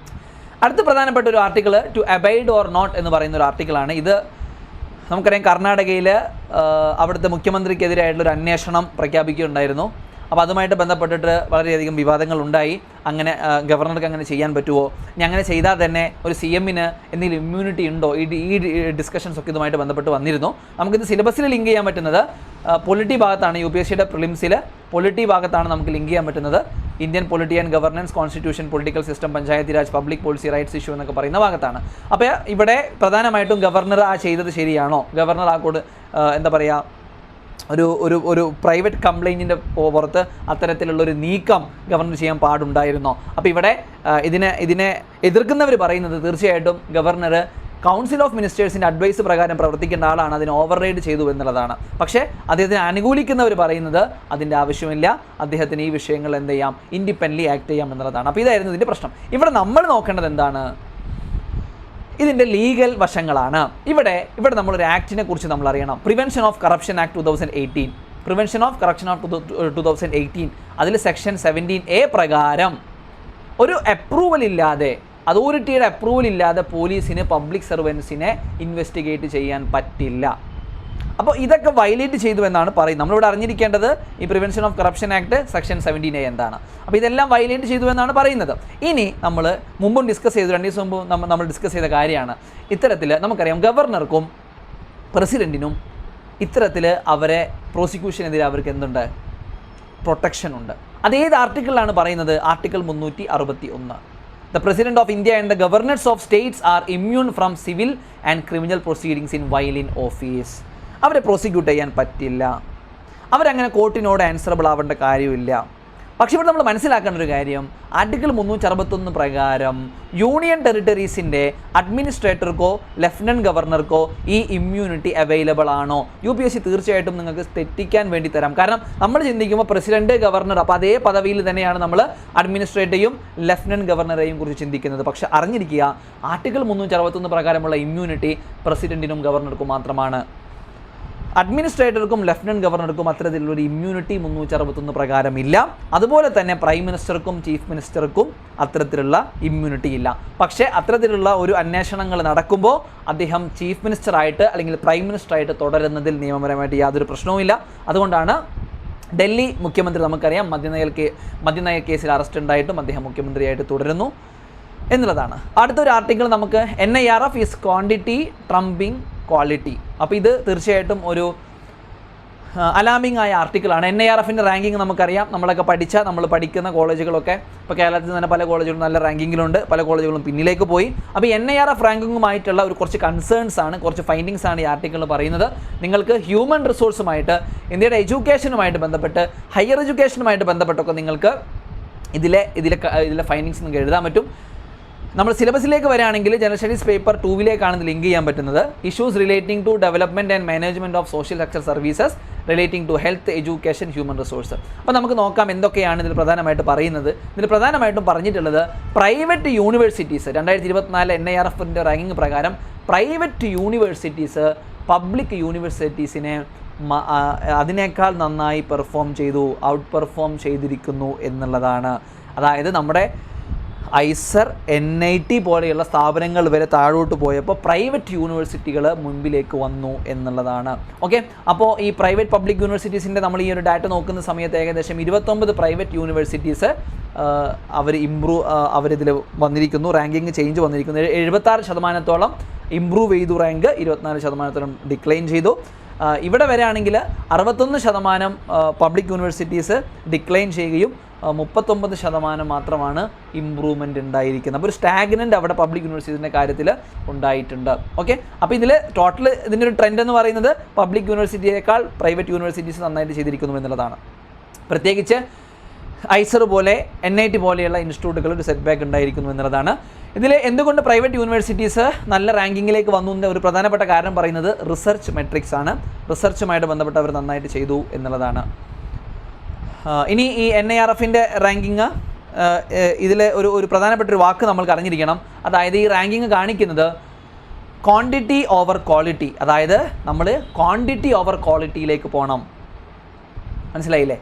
Speaker 1: അടുത്ത പ്രധാനപ്പെട്ട ഒരു article to abide or not എന്ന് പറയുന്ന ഒരു ആർട്ടിക്കിളാണ്. ഇത് നമുക്കറിയാം, കർണാടകയിൽ അവിടുത്തെ മുഖ്യമന്ത്രിക്കെതിരായിട്ടുള്ളൊരു അന്വേഷണം പ്രഖ്യാപിക്കുകയുണ്ടായിരുന്നു. അപ്പോൾ അതുമായിട്ട് ബന്ധപ്പെട്ടിട്ട് വളരെയധികം വിവാദങ്ങൾ ഉണ്ടായി. അങ്ങനെ ഗവർണർക്ക് അങ്ങനെ ചെയ്യാൻ പറ്റുമോ, ഇനി അങ്ങനെ ചെയ്താൽ തന്നെ ഒരു CMന് എന്തെങ്കിലും ഇമ്മ്യൂണിറ്റി ഉണ്ടോ, ഈ ഡിസ്കഷൻസ് ഒക്കെ ഇതുമായിട്ട് ബന്ധപ്പെട്ട് വന്നിരുന്നു. നമുക്കിത് സിലബസിൽ ലിങ്ക് ചെയ്യാൻ പറ്റുന്നത് പൊളിറ്റി ഭാഗത്താണ്. UPSCയുടെ പ്രിലിംസിൽ പൊളിറ്റി ഭാഗത്താണ് നമുക്ക് ലിങ്ക് ചെയ്യാൻ പറ്റുന്നത്. Indian polity and governance, constitution, political system, panchayati raj, public policy, rights issue എന്നൊക്കെ പറയുന്ന ഭാഗത്താണ്. അപ്പോൾ ഇവിടെ പ്രധാനമായിട്ടും ഗവർണർ ആ ചെയ്തത് ശരിയാണോ, ഗവർണർ ആ എന്താ പറയുക, ഒരു പ്രൈവറ്റ് കംപ്ലയിൻറ്റിൻ്റെ പുറത്ത് അത്തരത്തിലുള്ളൊരു നീക്കം ഗവർണർ ചെയ്യാൻ പാടുണ്ടായിരുന്നോ? അപ്പോൾ ഇവിടെ ഇതിനെ എതിർക്കുന്നവർ പറയുന്നത് തീർച്ചയായിട്ടും ഗവർണർ കൗൺസിൽ ഓഫ് മിനിസ്റ്റേഴ്സിൻ്റെ അഡ്വൈസ് പ്രകാരം പ്രവർത്തിക്കേണ്ട ആളാണ്, അതിനെ ഓവർ റൈഡ് ചെയ്തു എന്നുള്ളതാണ്. പക്ഷേ അദ്ദേഹത്തിനെ അനുകൂലിക്കുന്നവർ പറയുന്നത് അതിൻ്റെ ആവശ്യമില്ല, അദ്ദേഹത്തിന് ഈ വിഷയങ്ങൾ എന്ത് ചെയ്യാം, ഇൻഡിപെൻഡൻ്റ്ലി ആക്ട് ചെയ്യാം എന്നുള്ളതാണ്. അപ്പോൾ ഇതായിരുന്നു ഇതിൻ്റെ പ്രശ്നം. ഇവിടെ നമ്മൾ നോക്കേണ്ടത് എന്താണ്, ഇതിൻ്റെ ലീഗൽ വശങ്ങളാണ്. ഇവിടെ നമ്മളൊരു ആക്ടിനെ കുറിച്ച് നമ്മൾ അറിയണം. Prevention of corruption act 2018, prevention of corruption act 2018, അതിൽ സെക്ഷൻ 17A പ്രകാരം ഒരു അപ്രൂവൽ ഇല്ലാതെ, അതോറിറ്റിയുടെ അപ്രൂവൽ ഇല്ലാതെ പോലീസിന് പബ്ലിക് സർവൻസിനെ ഇൻവെസ്റ്റിഗേറ്റ് ചെയ്യാൻ പറ്റില്ല. അപ്പോൾ ഇതൊക്കെ വയലേറ്റ് ചെയ്തു എന്നാണ് പറയുന്നത്. നമ്മളിവിടെ അറിഞ്ഞിരിക്കേണ്ടത് ഈ prevention of corruption act section 17A എന്താണ്. അപ്പോൾ ഇതെല്ലാം വയലേറ്റ് ചെയ്തു എന്നാണ് പറയുന്നത്. ഇനി നമ്മൾ മുമ്പും ഡിസ്കസ് ചെയ്തു, 2 ദിവസം മുമ്പ് നമ്മൾ ഡിസ്കസ് ചെയ്ത കാര്യമാണ്. ഇത്തരത്തിൽ നമുക്കറിയാം ഗവർണർക്കും പ്രസിഡൻറ്റിനും ഇത്തരത്തിൽ അവരെ പ്രോസിക്യൂഷനെതിരെ അവർക്ക് എന്തുണ്ട്, പ്രൊട്ടക്ഷൻ ഉണ്ട്. അതേത് ആർട്ടിക്കിളിലാണ് പറയുന്നത്, article 361. The President of India and the governors of states are immune from civil and criminal proceedings in while in office. അവരെ പ്രോസിക്യൂട്ട് ചെയ്യാൻ പറ്റില്ല, അവരങ്ങനെ കോർട്ടിനോട് ആൻസറബിൾ ആവേണ്ട കാര്യമില്ല. പക്ഷേ ഇവിടെ നമ്മൾ മനസ്സിലാക്കേണ്ട ഒരു കാര്യം, ആർട്ടിക്കിൾ 361 പ്രകാരം യൂണിയൻ ടെറിട്ടറീസിൻ്റെ അഡ്മിനിസ്ട്രേറ്റർക്കോ ലഫ്റ്റനൻറ്റ് ഗവർണർക്കോ ഈ ഇമ്മ്യൂണിറ്റി അവൈലബിൾ ആണോ? UPSC തീർച്ചയായിട്ടും നിങ്ങൾക്ക് തെറ്റിക്കാൻ വേണ്ടി തരാം. കാരണം നമ്മൾ ചിന്തിക്കുമ്പോൾ പ്രസിഡൻറ്റ്, ഗവർണർ, അപ്പോൾ അതേ പദവിയിൽ തന്നെയാണ് നമ്മൾ അഡ്മിനിസ്ട്രേറ്ററെയും ലഫ്റ്റനൻറ്റ് ഗവർണറെയും കുറിച്ച് ചിന്തിക്കുന്നത്. പക്ഷേ അറിഞ്ഞിരിക്കുക, ആർട്ടിക്കിൾ 361 പ്രകാരമുള്ള ഇമ്മ്യൂണിറ്റി പ്രസിഡൻറ്റിനും ഗവർണർക്കും മാത്രമാണ്. അഡ്മിനിസ്ട്രേറ്റർക്കും ലഫ്റ്റനൻറ്റ് ഗവർണർക്കും അത്തരത്തിലുള്ളൊരു ഇമ്മ്യൂണിറ്റി 361 പ്രകാരം ഇല്ല. അതുപോലെ തന്നെ പ്രൈം മിനിസ്റ്റർക്കും ചീഫ് മിനിസ്റ്റർക്കും അത്തരത്തിലുള്ള ഇമ്മ്യൂണിറ്റി ഇല്ല. പക്ഷേ അത്തരത്തിലുള്ള ഒരു അന്വേഷണങ്ങൾ നടക്കുമ്പോൾ അദ്ദേഹം ചീഫ് മിനിസ്റ്ററായിട്ട് അല്ലെങ്കിൽ പ്രൈം മിനിസ്റ്ററായിട്ട് തുടരുന്നതിൽ നിയമപരമായിട്ട് യാതൊരു പ്രശ്നവുമില്ല. അതുകൊണ്ടാണ് ഡൽഹി മുഖ്യമന്ത്രി നമുക്കറിയാം മദ്യനയ കേസിൽ അറസ്റ്റ് ഉണ്ടായിട്ടും അദ്ദേഹം മുഖ്യമന്ത്രിയായിട്ട് തുടരുന്നു എന്നുള്ളതാണ്. അടുത്തൊരു ആർട്ടിക്കിൾ നമുക്ക് NIRF ഈസ് ക്വാണ്ടിറ്റി ട്രംപിങ് ക്വാളിറ്റി. അപ്പോൾ ഇത് തീർച്ചയായിട്ടും ഒരു അലാമിംഗ് ആയ ആർട്ടിക്കിളാണ്. NIRFൻ്റെ റാങ്കിങ് നമുക്കറിയാം, നമ്മൾ പഠിക്കുന്ന കോളേജുകളൊക്കെ ഇപ്പോൾ കേരളത്തിൽ തന്നെ പല കോളേജുകളും നല്ല റാങ്കിങ്ങിലുണ്ട്, പല കോളേജുകളും പിന്നിലേക്ക് പോയി. അപ്പോൾ NIRF റാങ്കിങ്ങുമായിട്ടുള്ള കുറച്ച് കൺസേൺസ് ആണ്, കുറച്ച് ഫൈൻഡിങ്സ് ആണ് ഈ ആർട്ടിക്കിളിൽ പറയുന്നത്. നിങ്ങൾക്ക് ഹ്യൂമൻ റിസോഴ്സുമായിട്ട്, ഇന്ത്യയുടെ എഡ്യൂക്കേഷനുമായിട്ട് ബന്ധപ്പെട്ട്, ഹയർ എഡ്യൂക്കേഷനുമായിട്ട് ബന്ധപ്പെട്ടൊക്കെ നിങ്ങൾക്ക് ഇതിലെ ഫൈൻഡിങ്സ് നിങ്ങൾക്ക് എഴുതാൻ പറ്റും. നമ്മൾ സിലബസിലേക്ക് വരികയാണെങ്കിൽ ജനറൽ സ്റ്റഡീസ് പേപ്പർ 2 ഇത് ലിങ്ക് ചെയ്യാൻ പറ്റുന്നത്. Issues relating to development and management of social sector services relating to health, education, human resource. അപ്പോൾ നമുക്ക് നോക്കാം എന്തൊക്കെയാണ് ഇതിൽ പ്രധാനമായിട്ട് പറയുന്നത്. ഇതിൽ പ്രധാനമായിട്ടും പറഞ്ഞിട്ടുള്ളത് പ്രൈവറ്റ് യൂണിവേഴ്സിറ്റീസ് 2024 NIRFൻ്റെ റാങ്കിങ് പ്രകാരം പ്രൈവറ്റ് യൂണിവേഴ്സിറ്റീസ് പബ്ലിക് യൂണിവേഴ്സിറ്റീസിനെ അതിനേക്കാൾ നന്നായി ഔട്ട് പെർഫോം ചെയ്തിരിക്കുന്നു എന്നുള്ളതാണ്. അതായത് നമ്മുടെ ഐസർ, NIT പോലെയുള്ള സ്ഥാപനങ്ങൾ വരെ താഴോട്ട് പോയപ്പോൾ പ്രൈവറ്റ് യൂണിവേഴ്സിറ്റികൾ മുൻപിലേക്ക് വന്നു എന്നുള്ളതാണ്. ഓക്കെ, അപ്പോൾ ഈ പ്രൈവറ്റ് പബ്ലിക് യൂണിവേഴ്സിറ്റീസിൻ്റെ നമ്മൾ ഈ ഒരു ഡാറ്റ നോക്കുന്ന സമയത്ത് ഏകദേശം 29 പ്രൈവറ്റ് യൂണിവേഴ്സിറ്റീസ് അവരിതിൽ വന്നിരിക്കുന്നു, റാങ്കിങ് ചേഞ്ച് വന്നിരിക്കുന്നു. 76% ഇമ്പ്രൂവ് ചെയ്തു റാങ്ക്, 24% ഡിക്ലൈൻ ചെയ്തു. ഇവിടെ വരെയാണെങ്കിൽ 61% പബ്ലിക് യൂണിവേഴ്സിറ്റീസ് ഡിക്ലൈൻ ചെയ്യുകയും 39% മാത്രമാണ് ഇമ്പ്രൂവ്മെൻറ്റ് ഉണ്ടായിരിക്കുന്നത്. അപ്പോൾ ഒരു സ്റ്റാഗ്നൻ്റ് അവിടെ പബ്ലിക് യൂണിവേഴ്സിറ്റീസിൻ്റെ കാര്യത്തിൽ ഉണ്ടായിട്ടുണ്ട്. ഓക്കെ, അപ്പോൾ ഇതിൽ ടോട്ടൽ ഇതിൻ്റെ ഒരു ട്രെൻഡ് എന്ന് പറയുന്നത് പബ്ലിക് യൂണിവേഴ്സിറ്റിയേക്കാൾ പ്രൈവറ്റ് യൂണിവേഴ്സിറ്റീസ് നന്നായിട്ട് ചെയ്തിരിക്കുന്നു എന്നുള്ളതാണ്. പ്രത്യേകിച്ച് ഐസർ പോലെ NIT പോലെയുള്ള ഇൻസ്റ്റിറ്റ്യൂട്ടുകൾ ഒരു സെറ്റ് ബാക്ക് ഉണ്ടായിരിക്കുന്നു എന്നുള്ളതാണ്. ഇതിൽ എന്തുകൊണ്ട് പ്രൈവറ്റ് യൂണിവേഴ്സിറ്റീസ് നല്ല റാങ്കിങ്ങിലേക്ക് വന്നു എന്ന ഒരു പ്രധാനപ്പെട്ട കാരണം പറയുന്നത് റിസർച്ച് മെട്രിക്സ് ആണ്. റിസർച്ചുമായിട്ട് ബന്ധപ്പെട്ട് അവർ നന്നായിട്ട് ചെയ്തു എന്നുള്ളതാണ്. ഇനി ഈ NIRFൻ്റെ റാങ്കിങ്, ഇതിൽ ഒരു പ്രധാനപ്പെട്ട ഒരു വാക്ക് നമ്മൾക്ക് അറിഞ്ഞിരിക്കണം. അതായത് ഈ റാങ്കിങ് കാണിക്കുന്നത് ക്വാണ്ടിറ്റി ഓവർ ക്വാളിറ്റി, അതായത് നമ്മൾ ക്വാണ്ടിറ്റി ഓവർ ക്വാളിറ്റിയിലേക്ക് പോകണം. മനസ്സിലായില്ലേ?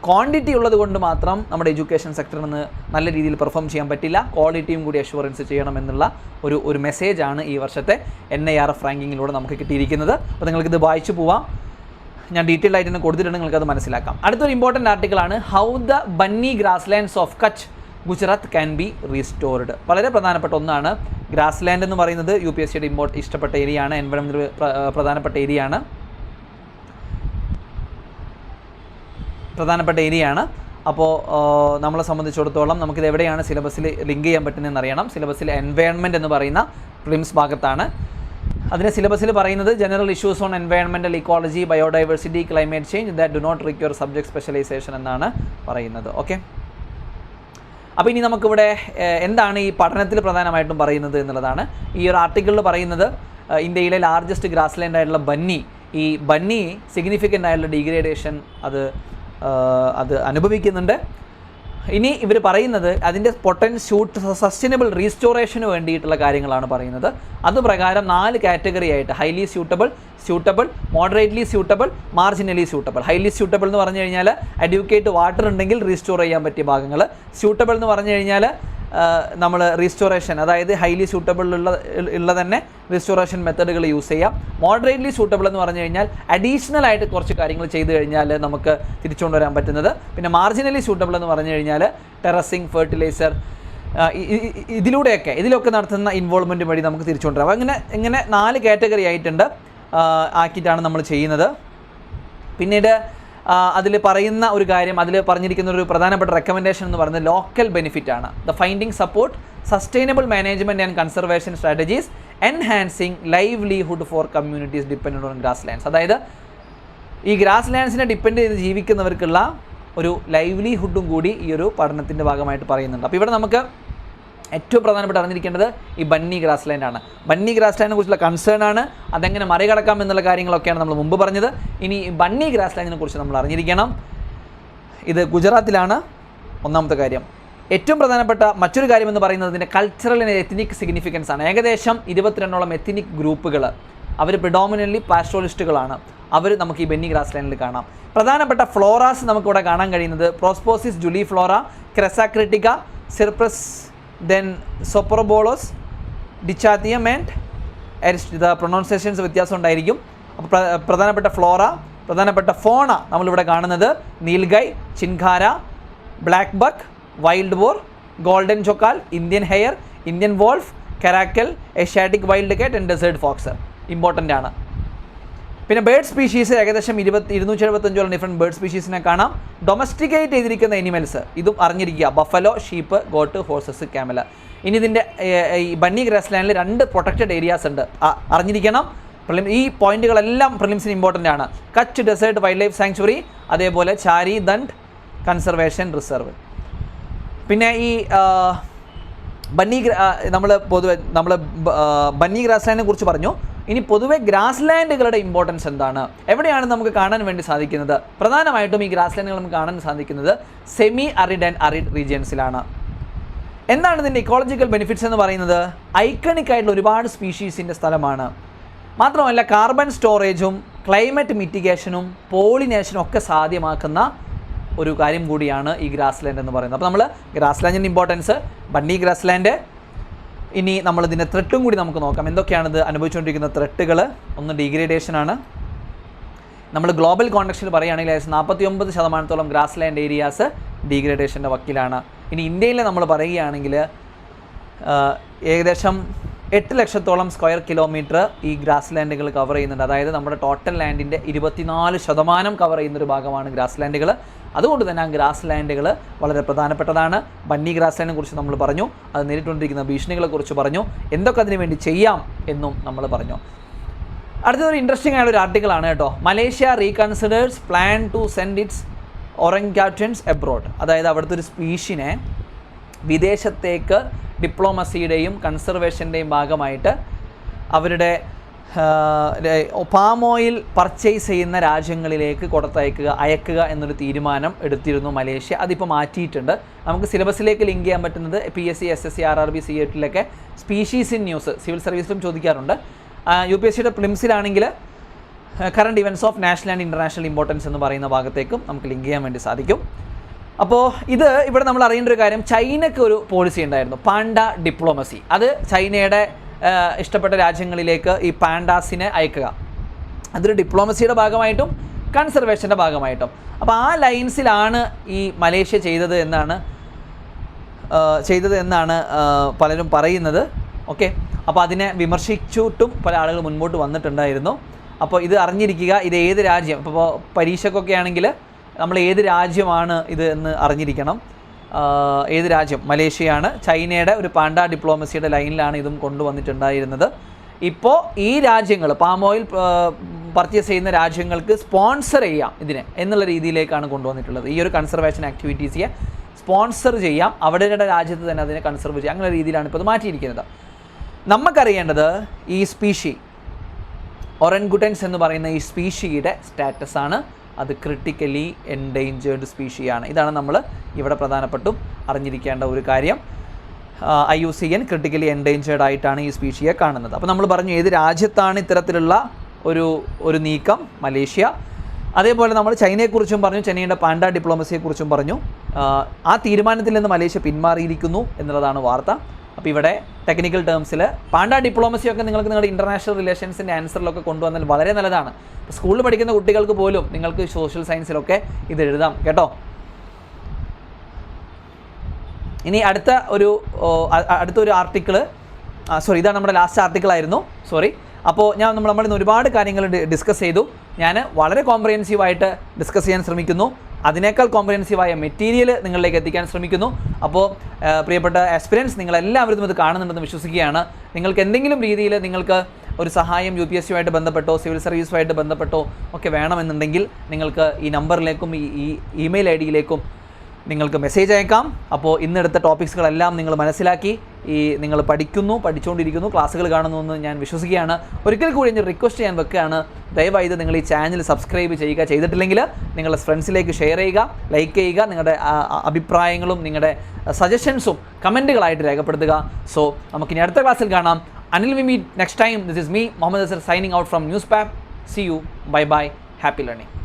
Speaker 1: ക്വാണ്ടിറ്റി ഉള്ളത് കൊണ്ട് മാത്രം നമ്മുടെ എഡ്യൂക്കേഷൻ സെക്ടറിൽ നിന്ന് നല്ല രീതിയിൽ പെർഫോം ചെയ്യാൻ പറ്റില്ല, ക്വാളിറ്റിയും കൂടി അഷ്വറൻസ് ചെയ്യണമെന്നുള്ള ഒരു മെസ്സേജാണ് ഈ വർഷത്തെ NIRF റാങ്കിങ്ങിലൂടെ നമുക്ക് കിട്ടിയിരിക്കുന്നത്. അപ്പോൾ നിങ്ങൾക്കിത് വായിച്ചു പോവാം, ഞാൻ ഡീറ്റെയിൽ ആയിട്ട് തന്നെ കൊടുത്തിട്ടുണ്ട്, നിങ്ങൾക്കത് മനസ്സിലാക്കാം. അടുത്തൊരു ഇമ്പോർട്ടൻ്റ് ആർട്ടിക്കിളാണ് how the Banni grasslands of Kutch Gujarat can be restored. വളരെ പ്രധാനപ്പെട്ട ഒന്നാണ്. ഗ്രാസ് ലാൻഡ് എന്ന് പറയുന്നത് UPSCയുടെ ഇഷ്ടപ്പെട്ട ഏരിയയാണ്, എൻവയോൺമെൻറ്റ് പ്രധാനപ്പെട്ട ഏരിയയാണ്. അപ്പോൾ നമ്മളെ സംബന്ധിച്ചിടത്തോളം നമുക്കിത് എവിടെയാണ് സിലബസിൽ ലിങ്ക് ചെയ്യാൻ പറ്റുന്നതെന്ന് അറിയണം. സിലബസിൽ എൻവയോൺമെൻറ്റ് എന്ന് പറയുന്ന പ്രിലിംസ് ഭാഗത്താണ്. അതിന് സിലബസിൽ പറയുന്നത് general issues on environmental ecology, biodiversity, climate change that do not require subject specialization എന്നാണ് പറയുന്നത്. ഓക്കെ, അപ്പോൾ ഇനി നമുക്കിവിടെ എന്താണ് ഈ പഠനത്തിൽ പ്രധാനമായിട്ടും പറയുന്നത് എന്നുള്ളതാണ്. ഈ ഒരു ആർട്ടിക്കിളിൽ പറയുന്നത് ഇന്ത്യയിലെ ലാർജസ്റ്റ് ഗ്രാസ് ലാൻഡ് ആയിട്ടുള്ള ഈ ബന്നി സിഗ്നിഫിക്കൻ്റ് ആയിട്ടുള്ള ഡീഗ്രേഡേഷൻ അത് അനുഭവിക്കുന്നുണ്ട്. ഇനി ഇവർ പറയുന്നത് അതിൻ്റെ സസ്റ്റൈനബിൾ റീസ്റ്റോറേഷന് വേണ്ടിയിട്ടുള്ള കാര്യങ്ങളാണ് പറയുന്നത്. അതുപ്രകാരം 4 കാറ്റഗറി ആയിട്ട് highly suitable, moderately suitable, marginally suitable. Highly suitable എന്ന് പറഞ്ഞു കഴിഞ്ഞാൽ അഡ്യൂക്കേറ്റ് വാട്ടർ ഉണ്ടെങ്കിൽ റീസ്റ്റോർ ചെയ്യാൻ പറ്റിയ ഭാഗങ്ങൾ. സ്യൂട്ടബിൾ എന്ന് പറഞ്ഞു കഴിഞ്ഞാൽ നമ്മൾ റീസ്റ്റോറേഷൻ, അതായത് ഹൈലി സ്യൂട്ടബിൾ ഉള്ള തന്നെ റീസ്റ്റോറേഷൻ മെത്തഡുകൾ യൂസ് ചെയ്യാം. മോഡറേറ്റ്ലി സ്യൂട്ടബിൾ എന്ന് പറഞ്ഞു കഴിഞ്ഞാൽ അഡീഷണൽ ആയിട്ട് കുറച്ച് കാര്യങ്ങൾ ചെയ്ത് കഴിഞ്ഞാൽ നമുക്ക് തിരിച്ചുകൊണ്ടുവരാൻ പറ്റുന്നത്. പിന്നെ മാർജിനലി സ്യൂട്ടബിൾ എന്ന് പറഞ്ഞു കഴിഞ്ഞാൽ ടെറസിങ്, ഫെർട്ടിലൈസർ, ഇതിലൊക്കെ നടത്തുന്ന ഇൻവോൾവ്മെൻറ്റ് വഴി നമുക്ക് തിരിച്ചുകൊണ്ടുവരാം. ഇങ്ങനെ 4 കാറ്റഗറി ആക്കിയിട്ടാണ് നമ്മൾ ചെയ്യുന്നത്. പിന്നീട് അതിൽ പറയുന്ന ഒരു കാര്യം, അതിൽ പറഞ്ഞിരിക്കുന്ന ഒരു പ്രധാനപ്പെട്ട റെക്കമെൻഡേഷൻ എന്ന് പറയുന്നത് ലോക്കൽ ബെനിഫിറ്റ് ആണ്. The finding support sustainable management and conservation strategies enhancing livelihood for communities dependent on grass lands. അതായത് ഈ ഗ്രാസ് ലാൻഡ്സിനെ ഡിപ്പെൻഡ് ചെയ്ത് ജീവിക്കുന്നവർക്കുള്ള ഒരു ലൈവ്ലിഹുഡും കൂടി ഈ ഒരു പഠനത്തിൻ്റെ ഭാഗമായിട്ട് പറയുന്നുണ്ട്. അപ്പോൾ ഇവിടെ നമുക്ക് ഏറ്റവും പ്രധാനപ്പെട്ട അറിഞ്ഞിരിക്കേണ്ടത് ഈ ബന്നി ഗ്രാസ് ലാൻഡാണ്. ബന്നി ഗ്രാസ് ലാൻഡിനെ കുറിച്ചുള്ള കൺസേൺ ആണ്, അതെങ്ങനെ മറികടക്കാം എന്നുള്ള കാര്യങ്ങളൊക്കെയാണ് നമ്മൾ മുമ്പ് പറഞ്ഞത്. ഇനി ബന്നി ഗ്രാസ് ലാൻഡിനെ കുറിച്ച് നമ്മൾ അറിഞ്ഞിരിക്കണം. ഇത് ഗുജറാത്തിലാണ്, ഒന്നാമത്തെ കാര്യം. ഏറ്റവും പ്രധാനപ്പെട്ട മറ്റൊരു കാര്യം എന്ന് പറയുന്നത് ഇതിൻ്റെ കൾച്ചറൽ ആൻഡ് എത്നിക് സിഗ്നിഫിക്കൻസ് ആണ്. ഏകദേശം 22 എത്നിക് ഗ്രൂപ്പുകൾ, അവർ പ്രിഡോമിനൻ്റ്ലി പാസ്റ്റോളിസ്റ്റുകളാണ്. അവർ നമുക്ക് ഈ ബന്നി ഗ്രാസ് ലാൻഡിൽ കാണാം. പ്രധാനപ്പെട്ട ഫ്ലോറാസ് നമുക്കിവിടെ കാണാൻ കഴിയുന്നത് പ്രോസ്പോസിസ് ജുലിഫ്ലോറ, ക്രെസാക്രിറ്റിക്ക, സിർപ്രസ്, ദെൻ സൊപ്രോബോളോസ്, ഡിച്ചാത്തിയം ആൻഡ് എരിസ്റ്റ്. പ്രൊണൗൺസിയേഷൻസ് വ്യത്യാസം ഉണ്ടായിരിക്കും. അപ്പോൾ പ്രധാനപ്പെട്ട ഫോണ നമ്മളിവിടെ കാണുന്നത് nilgai, chinkara, blackbuck, wild boar, golden jackal, Indian hare, Indian wolf, caracal, Asiatic wild cat and desert fox important ആണ്. പിന്നെ ബേർഡ് സ്പീഷീസ് ഏകദേശം 275 ഡിഫറെൻറ്റ് ബേർഡ് സ്പീഷീസിനെ കാണാം. ഡൊമസ്റ്റിക്കേറ്റ് ചെയ്തിരിക്കുന്ന എനിമൽസ് ഇതും അറിഞ്ഞിരിക്കുക: buffalo, sheep, goat, horses, camel. ഇനി ഇതിൻ്റെ ഈ ബന്നി ഗ്രാസ് ലാൻഡിൽ 2 പ്രൊട്ടക്റ്റഡ് ഏരിയാസ് ഉണ്ട്, അറിഞ്ഞിരിക്കണം. ഈ പോയിന്റുകളെല്ലാം പ്രിലിംസിന് ഇമ്പോർട്ടൻ്റ് ആണ്. Kutch desert wild life sanctuary, അതേപോലെ ചാരി ദണ്ഡ് കൺസർവേഷൻ റിസർവ്. പിന്നെ ഈ ബന്നി ഗ്രാസ് ലാൻഡിനെ കുറിച്ച് പറഞ്ഞു. ഇനി പൊതുവെ ഗ്രാസ് ലാൻഡുകളുടെ ഇമ്പോർട്ടൻസ് എന്താണ്, എവിടെയാണ് നമുക്ക് കാണാൻ വേണ്ടി സാധിക്കുന്നത്? പ്രധാനമായിട്ടും ഈ ഗ്രാസ് ലാൻഡുകൾ നമുക്ക് കാണാൻ സാധിക്കുന്നത് സെമി അറിഡ് ആൻഡ് അറിഡ് റീജിയൻസിലാണ്. എന്താണ് ഇതിൻ്റെ ഇക്കോളജിക്കൽ ബെനിഫിറ്റ്സ് എന്ന് പറയുന്നത്? ഐക്കണിക് ആയിട്ടുള്ള ഒരുപാട് സ്പീഷീസിൻ്റെ സ്ഥലമാണ്. മാത്രമല്ല കാർബൺ സ്റ്റോറേജും ക്ലൈമറ്റ് മിറ്റിഗേഷനും പോളിനേഷനും ഒക്കെ സാധ്യമാക്കുന്ന ഒരു കാര്യം കൂടിയാണ് ഈ ഗ്രാസ് ലാൻഡ് എന്ന് പറയുന്നത്. അപ്പോൾ നമ്മൾ ഗ്രാസ് ലാൻഡിൻ്റെ ഇമ്പോർട്ടൻസ്, ബന്നി ഗ്രാസ് ലാൻഡ്. ഇനി നമ്മളിതിൻ്റെ ത്രെട്ടും കൂടി നമുക്ക് നോക്കാം. എന്തൊക്കെയാണിത് അനുഭവിച്ചുകൊണ്ടിരിക്കുന്ന ത്രെട്ടുകൾ? ഒന്ന് ഡീഗ്രേഡേഷനാണ്. നമ്മൾ ഗ്ലോബൽ കോണ്ടെക്സ്റ്റിൽ പറയുകയാണെങ്കിൽ 49% ഗ്രാസ് ലാൻഡ് ഏരിയാസ് ഡീഗ്രേഡേഷൻ്റെ വക്കിലാണ്. ഇനി ഇന്ത്യയിൽ നമ്മൾ പറയുകയാണെങ്കിൽ ഏകദേശം 8 ലക്ഷത്തോളം സ്ക്വയർ കിലോമീറ്റർ ഈ ഗ്രാസ് ലാൻഡുകൾ കവർ ചെയ്യുന്നുണ്ട്. അതായത് നമ്മുടെ ടോട്ടൽ ലാൻഡിൻ്റെ 24% കവർ ചെയ്യുന്നൊരു ഭാഗമാണ് ഗ്രാസ് ലാൻഡുകൾ. അതുകൊണ്ട് തന്നെ ആ ഗ്രാസ് ലാൻഡുകൾ വളരെ പ്രധാനപ്പെട്ടതാണ്. ബന്നി ഗ്രാസ് ലാൻഡിനെ കുറിച്ച് നമ്മൾ പറഞ്ഞു, അത് നേരിട്ടുകൊണ്ടിരിക്കുന്ന ഭീഷണികളെക്കുറിച്ച് പറഞ്ഞു, എന്തൊക്കെ അതിനു വേണ്ടി ചെയ്യാം എന്നും നമ്മൾ പറഞ്ഞു. അടുത്തൊരു ഇൻട്രസ്റ്റിംഗ് ആയ ഒരു ആർട്ടിക്കിളാണ് കേട്ടോ. Malaysia reconsiders plan to send its orangutans abroad. അതായത് അവിടുത്തെ ഒരു സ്പീഷീനെ വിദേശത്തേക്ക് ഡിപ്ലോമസിയുടെയും കൺസർവേഷൻ്റെയും ഭാഗമായിട്ട് അവരുടെ പാം ഓയിൽ പർച്ചേസ് ചെയ്യുന്ന രാജ്യങ്ങളിലേക്ക് അയക്കുക എന്നൊരു തീരുമാനം എടുത്തിരുന്നു മലേഷ്യ. അതിപ്പോൾ മാറ്റിയിട്ടുണ്ട്. നമുക്ക് സിലബസിലേക്ക് ലിങ്ക് ചെയ്യാൻ പറ്റുന്നത് PSC, SSC, RRB, CAT species in news, civil സർവീസിലും ചോദിക്കാറുണ്ട്. UPSCയുടെ പ്രിലിംസിലാണെങ്കിൽ current events of national and international importance എന്ന് പറയുന്ന ഭാഗത്തേക്കും നമുക്ക് ലിങ്ക് ചെയ്യാൻ വേണ്ടി സാധിക്കും. അപ്പോൾ ഇവിടെ നമ്മൾ അറിയേണ്ട ഒരു കാര്യം, ചൈനയ്ക്ക് ഒരു പോളിസി ഉണ്ടായിരുന്നു, പാണ്ട ഡിപ്ലോമസി. അത് ചൈനയുടെ ഇഷ്ടപ്പെട്ട രാജ്യങ്ങളിലേക്ക് ഈ പാണ്ടാസിനെ അയക്കുക. അതൊരു ഡിപ്ലോമസിയുടെ ഭാഗമായിട്ടും കൺസർവേഷൻ്റെ ഭാഗമായിട്ടും. അപ്പോൾ ആ ലൈൻസിലാണ് ഈ മലേഷ്യ ചെയ്തത് എന്നാണ് പലരും പറയുന്നത്. ഓക്കെ, അപ്പോൾ അതിനെ വിമർശിച്ചിട്ടും പല ആളുകൾ മുൻപോട്ട് വന്നിട്ടുണ്ടായിരുന്നു. അപ്പോൾ ഇത് അറിഞ്ഞിരിക്കുക, ഇത് ഏത് രാജ്യം, ഇപ്പോൾ പരീക്ഷയ്ക്കൊക്കെ ആണെങ്കിൽ നമ്മൾ ഏത് രാജ്യമാണ് ഇത് എന്ന് അറിഞ്ഞിരിക്കണം. ഏത് രാജ്യം? മലേഷ്യയാണ്. ചൈനയുടെ ഒരു പാണ്ട ഡിപ്ലോമസിയുടെ ലൈനിലാണ് ഇതും കൊണ്ടുവന്നിട്ടുണ്ടായിരുന്നത്. ഇപ്പോൾ ഈ രാജ്യങ്ങൾ പാം ഓയിൽ പർച്ചേസ് ചെയ്യുന്ന രാജ്യങ്ങൾക്ക് സ്പോൺസർ ചെയ്യാം ഇതിനെ എന്നുള്ള രീതിയിലേക്കാണ് കൊണ്ടുവന്നിട്ടുള്ളത്. ഈ ഒരു കൺസർവേഷൻ ആക്ടിവിറ്റീസിയെ സ്പോൺസർ ചെയ്യാം, അവരുടെ രാജ്യത്ത് തന്നെ അതിനെ കൺസർവ് ചെയ്യാം, അങ്ങനെ രീതിയിലാണ് ഇപ്പോൾ ഇത് മാറ്റിയിരിക്കുന്നത്. നമുക്കറിയേണ്ടത് ഈ സ്പീഷി ഒറൻഗുട്ടൻസ് എന്ന് പറയുന്ന ഈ സ്പീഷിയുടെ സ്റ്റാറ്റസാണ്. അത് ക്രിട്ടിക്കലി എൻഡേഞ്ചേർഡ് സ്പീഷിയാണ്. ഇതാണ് നമ്മൾ ഇവിടെ പ്രധാനപ്പെട്ടും അറിഞ്ഞിരിക്കേണ്ട ഒരു കാര്യം. IUCN ക്രിട്ടിക്കലി എൻഡേഞ്ചേർഡ് ആയിട്ടാണ് ഈ സ്പീഷിയെ കാണുന്നത്. അപ്പോൾ നമ്മൾ പറഞ്ഞു ഏത് രാജ്യത്താണ് ഇത്തരത്തിലുള്ള ഒരു നീക്കം? മലേഷ്യ. അതേപോലെ നമ്മൾ ചൈനയെക്കുറിച്ചും പറഞ്ഞു, ചൈനയുടെ പാണ്ട ഡിപ്ലോമസിയെക്കുറിച്ചും പറഞ്ഞു. ആ തീരുമാനത്തിൽ നിന്ന് മലേഷ്യ പിന്മാറിയിരിക്കുന്നു എന്നുള്ളതാണ് വാർത്ത. അപ്പോൾ ഇവിടെ ടെക്നിക്കൽ ടേംസിൽ പാണ്ട ഡിപ്ലോമസിയൊക്കെ നിങ്ങൾക്ക് നിങ്ങളുടെ ഇൻ്റർനാഷണൽ റിലേഷൻസിൻ്റെ ആൻസറിലൊക്കെ കൊണ്ടുവന്നാൽ വളരെ നല്ലതാണ്. സ്കൂളിൽ പഠിക്കുന്ന കുട്ടികൾക്ക് പോലും നിങ്ങൾക്ക് സോഷ്യൽ സയൻസിലൊക്കെ ഇത് എഴുതാം കേട്ടോ. ഇനി അടുത്തൊരു ആർട്ടിക്കിള്, ഇതാണ് നമ്മുടെ ലാസ്റ്റ് ആർട്ടിക്കിളായിരുന്നു. അപ്പോൾ നമ്മളിന്ന് ഒരുപാട് കാര്യങ്ങൾ ഡിസ്കസ് ചെയ്തു. ഞാൻ വളരെ കോംപ്രിഹെൻസീവായിട്ട് ഡിസ്കസ് ചെയ്യാൻ ശ്രമിക്കുന്നു. അതിനേക്കാൾ കോംപ്രിഹെൻസീവായ മെറ്റീരിയൽ നിങ്ങളിലേക്ക് എത്തിക്കാൻ ശ്രമിക്കുന്നു. അപ്പോൾ പ്രിയപ്പെട്ട ആസ്പിരൻസ്, നിങ്ങളെല്ലാവരും ഇത് കാണുന്നുണ്ടെന്ന് വിശ്വസിക്കുകയാണ്. നിങ്ങൾക്ക് എന്തെങ്കിലും രീതിയിൽ നിങ്ങൾക്ക് ഒരു സഹായം UPSC-യുമായിട്ട് ബന്ധപ്പെട്ടോ സിവിൽ സർവീസുമായിട്ട് ബന്ധപ്പെട്ടോ ഒക്കെ വേണമെന്നുണ്ടെങ്കിൽ നിങ്ങൾക്ക് ഈ നമ്പറിലേക്കും ഈ ഇമെയിൽ ID-യിലേക്കും നിങ്ങൾക്ക് മെസ്സേജ് അയക്കാം. അപ്പോൾ ഇന്നെടുത്ത ടോപ്പിക്സുകളെല്ലാം നിങ്ങൾ മനസ്സിലാക്കി നിങ്ങൾ പഠിച്ചുകൊണ്ടിരിക്കുന്നു, ക്ലാസ്സുകൾ കാണുന്നു എന്ന് ഞാൻ വിശ്വസിക്കുകയാണ്. ഒരിക്കൽ കൂടി ഞാൻ റിക്വസ്റ്റ് ചെയ്യാൻ വെക്കുകയാണ്, ദയവായി ഇത് നിങ്ങൾ ഈ ചാനൽ സബ്സ്ക്രൈബ് ചെയ്യുക. ചെയ്തിട്ടില്ലെങ്കിൽ നിങ്ങളുടെ ഫ്രണ്ട്സിലേക്ക് ഷെയർ ചെയ്യുക, ലൈക്ക് ചെയ്യുക, നിങ്ങളുടെ അഭിപ്രായങ്ങളും നിങ്ങളുടെ സജഷൻസും കമൻറ്റുകളായിട്ട് രേഖപ്പെടുത്തുക. സോ നമുക്കിനി അടുത്ത ക്ലാസ്സിൽ കാണാം. Until we meet next time, this is me, Mohammed Azhar, signing out from Newspap. See you. Bye bye. Happy learning.